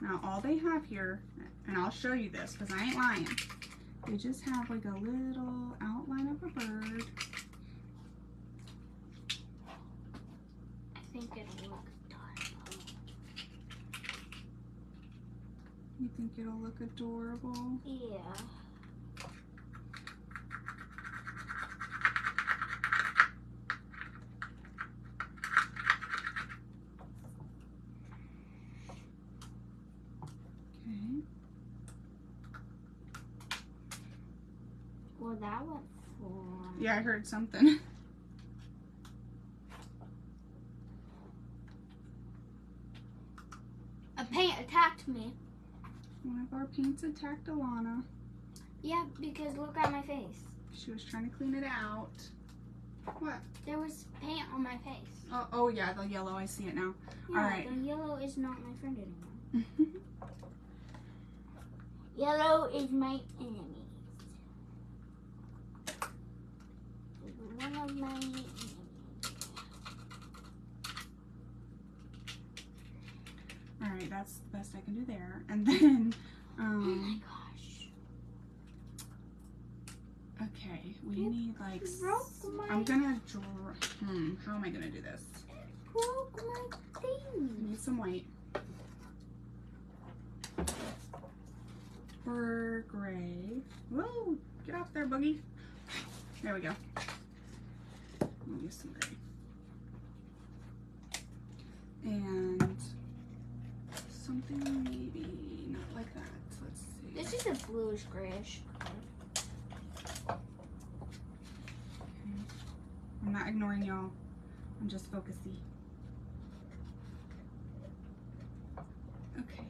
Now all they have here, and I'll show you this because I ain't lying, they just have like a little outline of a bird. I think it'll look adorable. You think it'll look adorable? Yeah. Okay. Well, that went for... Yeah, I heard something. A paint attacked me. One of our paints attacked Alana. Yeah, because look at my face. She was trying to clean it out. What? There was paint on my face. Oh yeah, the yellow. I see it now. Yeah, All right. the yellow is not my friend anymore. Yellow is my enemy. One of my enemies. All right, that's the best I can do there. And then, Oh my gosh. okay, we need like. My I'm gonna draw. How am I gonna do this? broke my thing. Need some white. For gray. Whoa! Get off there, Boogie. There we go. We'll use some gray. And something maybe not like that. Let's see. This is a bluish grayish color. I'm not ignoring y'all. I'm just focusing. Okay.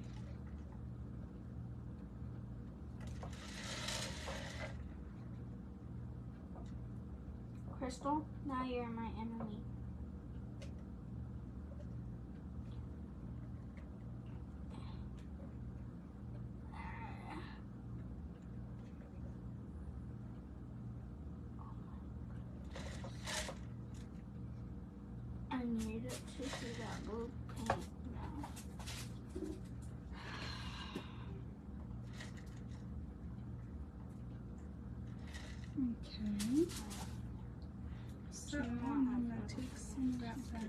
Crystal, now you're my enemy. I needed to see that blue paint now. Okay. So I'm gonna take some of that back.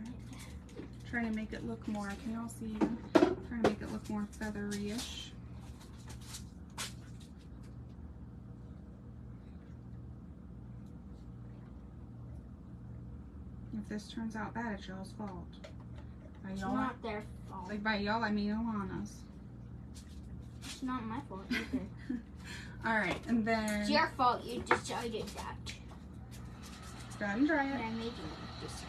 Trying to make it look more. Can y'all see? Trying to make it look more feathery-ish. If this turns out bad, it's y'all's fault. By It's y'all, not their fault. like by y'all, I mean Alana's. It's not my fault either. All right, and then It's your fault you decided that. go ahead and dry And it. I made you decide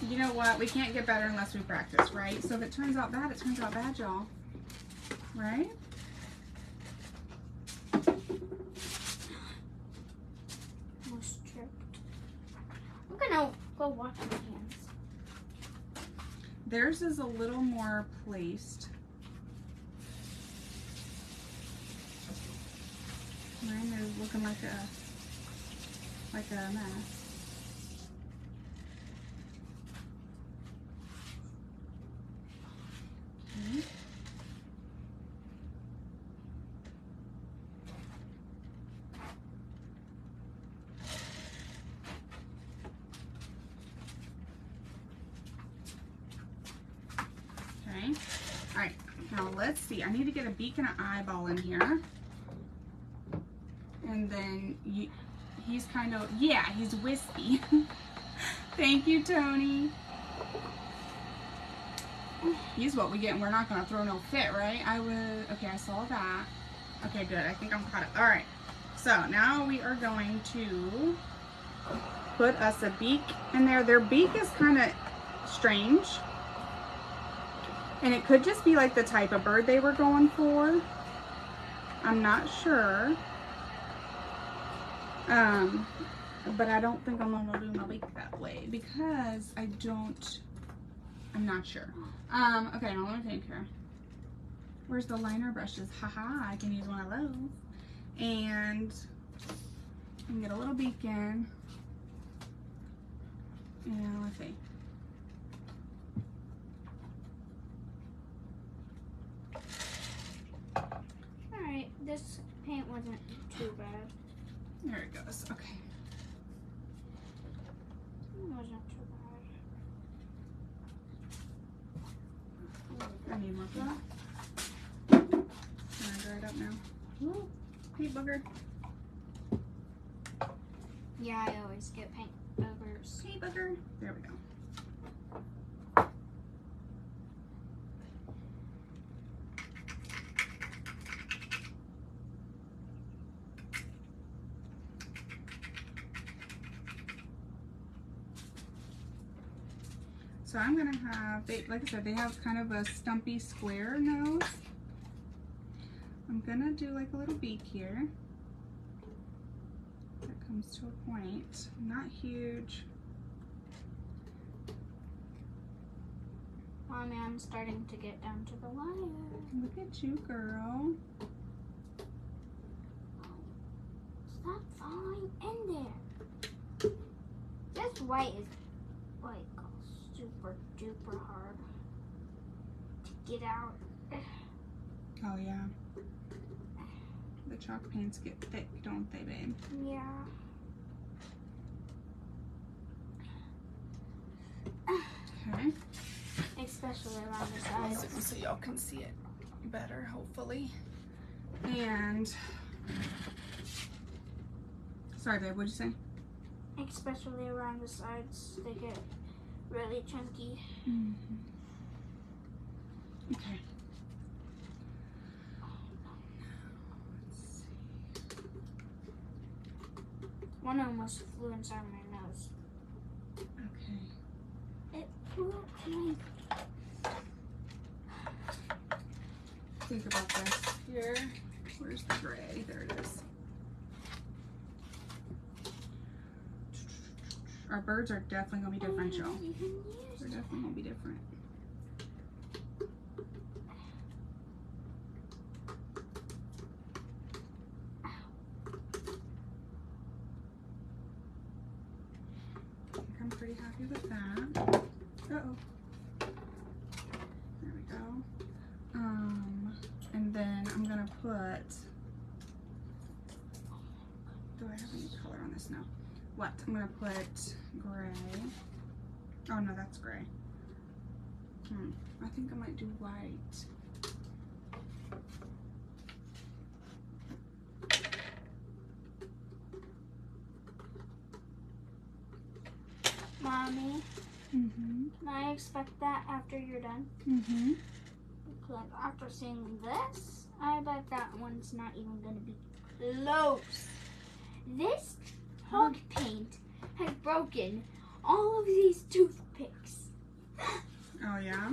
it. You know what? We can't get better unless we practice, right? So if it turns out bad, it turns out bad, y'all. Right? Almost tripped. I'm gonna go wash my hands. Theirs is a little more placed. Mine is looking like a mess. Okay. Okay. All right. Now let's see. I need to get a beak and an eyeball in here. And then he's kind of, yeah, he's wispy. Thank you, Tony. He's what we get, and we're not going to throw no fit, right? Okay, I saw that. Okay, good. I think I'm caught up. All right. So now we are going to put us a beak in there. Their beak is kind of strange. And it could just be like the type of bird they were going for. I'm not sure. But I don't think I'm gonna do my beak that way because I'm not sure. Okay, now let me think here. Where's the liner brushes? Haha, I can use one of those. And I can get a little beak in. And let's see. Alright, this paint wasn't too bad. There it goes. Okay. It wasn't too bad. I need more for that. Can I dry it up now? Ooh, hey, booger. Yeah, I always get paint boogers. Hey, booger. There we go. So I'm gonna have, like I said, they have kind of a stumpy square nose. I'm gonna do like a little beak here. That comes to a point, not huge. Mommy, I'm starting to get down to the wire. Look at you, girl. Stop falling in there. This white is like super duper hard to get out. Oh yeah. The chalk paints get thick, don't they, babe? Yeah. Okay. Especially around the sides. So y'all can see it better, hopefully. And sorry, babe, what'd you say? Especially around the sides, they get really chunky. Mm-hmm. Okay. One almost flew inside my nose. Okay. It flew up my... Think about this here. Where's the gray? There it is. Our birds are definitely gonna be different, y'all. They're definitely gonna be different. I think I'm pretty happy with that. Uh-oh. There we go. And then I'm gonna put, do I have any color on this? No. What? I'm gonna put gray. Oh no, that's gray. I think I might do white. Mommy, Mm-hmm. can I expect that after you're done? Mm-hmm. Because after seeing this, I bet that one's not even going to be close. This chalk paint has broken all of these toothpicks. Oh yeah?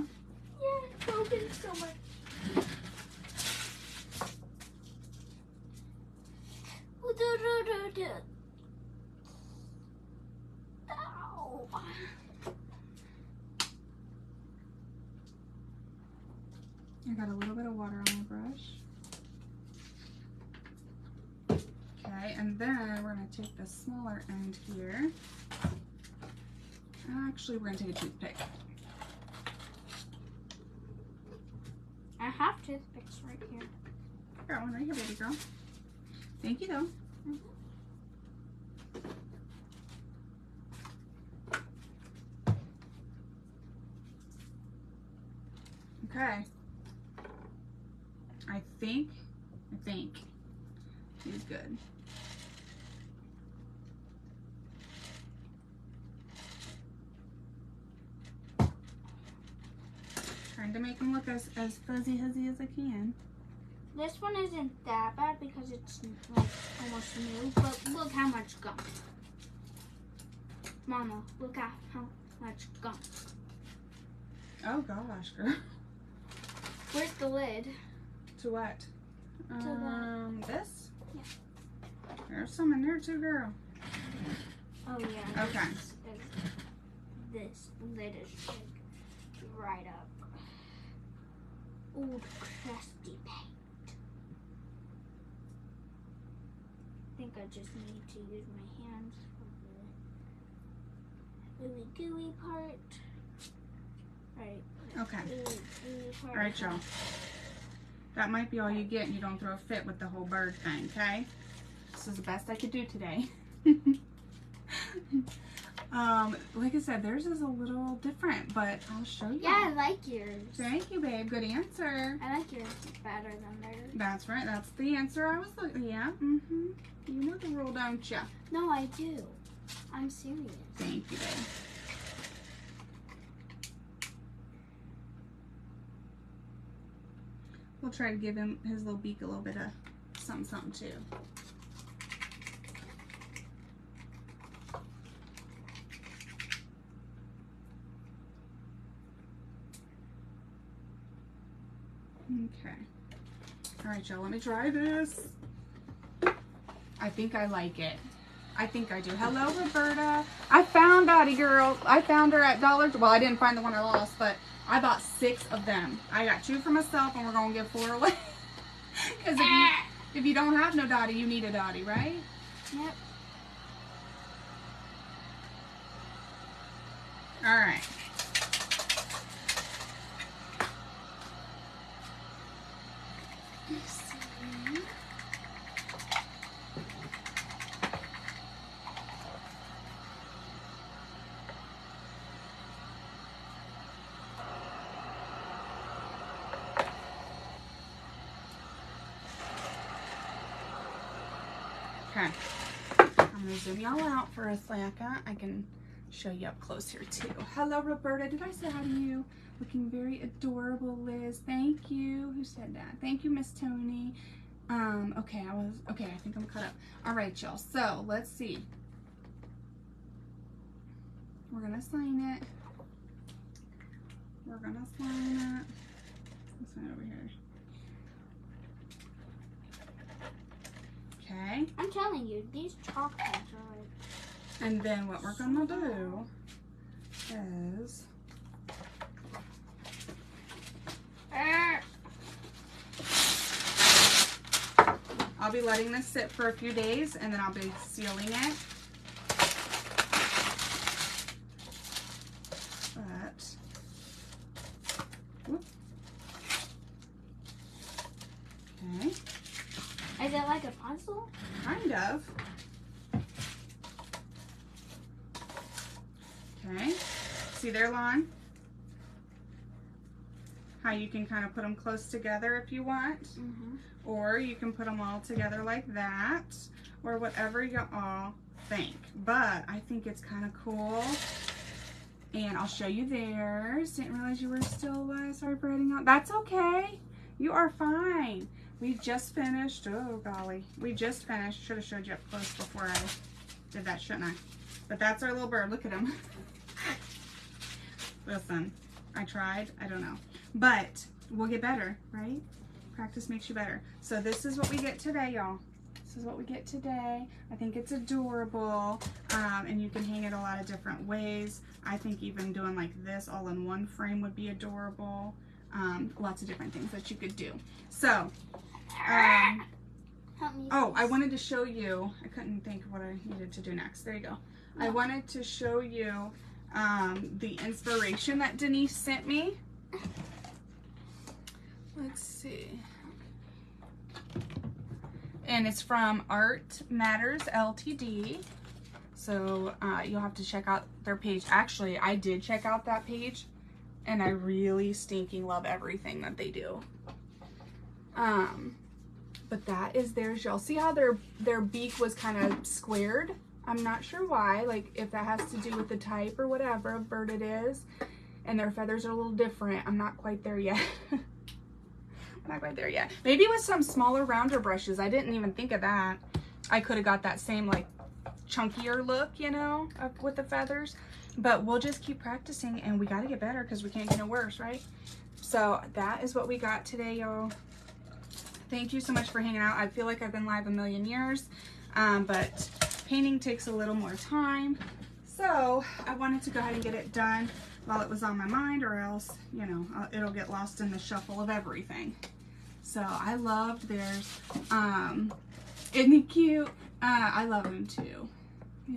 Yeah, it's broken so much. Ow. I got a little bit of water on my brush. Okay, and then we're gonna take the smaller end here. Actually, we're gonna take a toothpick. I have toothpicks right here. Got one right here, baby girl. Thank you, though. Okay. I think he's good. Trying to make him look as fuzzy as I can. This one isn't that bad because it's like almost new, but look how much gum. Mama, look at how much gum. Oh gosh, girl. Where's the lid? To what? This? Yeah. There's some in there too, girl. Oh yeah. Okay. This lid is like right up. Old crusty paint. I think I just need to use my hands for the ooey gooey part. Right. Okay. Ooey part. All right, y'all. That might be all you get, and you don't throw a fit with the whole bird thing, okay? This is the best I could do today. Like I said, theirs is a little different, but I'll show you. Yeah, I like yours. Thank you, babe. Good answer. I like yours better than theirs. That's right. That's the answer I was looking. Yeah. You know the rule, don't you? No, I do. I'm serious. Thank you, babe. We'll try to give him his little beak a little bit of something too. Okay. All right, y'all, let me try this. I think I like it. I think I do. Hello, Roberta. I found Dottie Girl. I found her at Dollar. Well, I didn't find the one I lost, but I bought 6 of them. I got 2 for myself, and we're going to give 4 away. Because if you don't have no Dottie, you need a Dottie, right? Yep. All right. Okay, I'm gonna zoom y'all out for a second. I can show you up close here too. Hello, Roberta. Did I say hi to you? Looking very adorable, Liz. Thank you. Who said that? Thank you, Miss Tony. Okay, I think I'm caught up. All right, y'all. So let's see. We're gonna sign it. We're gonna sign it. Let's sign it over here. Okay. I'm telling you, these chocolates are like... And then what we're gonna do is I'll be letting this sit for a few days, and then I'll be sealing it. But whoop. Okay. Is it like a puzzle? Kind of. Okay. See there, Lon? How you can kind of put them close together if you want. Or you can put them all together like that. Or whatever you all think. But I think it's kind of cool. And I'll show you theirs. Didn't realize you were still sorry for heading out. That's okay. You are fine. We just finished. Oh, golly. We just finished. Should have showed you up close before I did that, shouldn't I? But that's our little bird. Look at him. Listen, I tried. I don't know. But we'll get better, right? Practice makes you better. So this is what we get today, y'all. This is what we get today. I think it's adorable. And you can hang it a lot of different ways. I think even doing like this all in one frame would be adorable. Lots of different things that you could do. So, Help me. oh, I wanted to show you, I couldn't think of what I needed to do next. There you go. No. I wanted to show you the inspiration that Denise sent me. Let's see. And it's from Art Matters Ltd. So you'll have to check out their page. Actually, I did check out that page, and I really stinking love everything that they do. But that is theirs, y'all. See how their beak was kind of squared? I'm not sure why, like if that has to do with the type or whatever of bird it is. And their feathers are a little different. I'm not quite there yet. I'm not quite there yet. Maybe with some smaller, rounder brushes. I didn't even think of that. I could have got that same like chunkier look, you know, with the feathers. But we'll just keep practicing, and we got to get better because we can't get no worse, right? So that is what we got today, y'all. Thank you so much for hanging out. I feel like I've been live a million years, but painting takes a little more time. So I wanted to go ahead and get it done while it was on my mind, or else, you know, it'll get lost in the shuffle of everything. So I loved theirs. Isn't he cute? I love him too.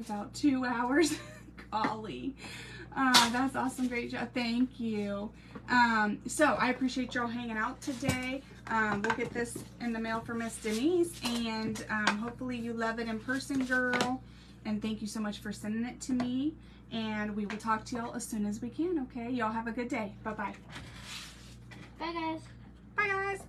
About 2 hours. Golly. That's awesome. Great job. Thank you. So I appreciate y'all hanging out today. We'll get this in the mail for Miss Denise, and hopefully you love it in person, girl. And thank you so much for sending it to me. And we will talk to y'all as soon as we can, okay? Y'all have a good day. Bye-bye. Bye, guys. Bye, guys.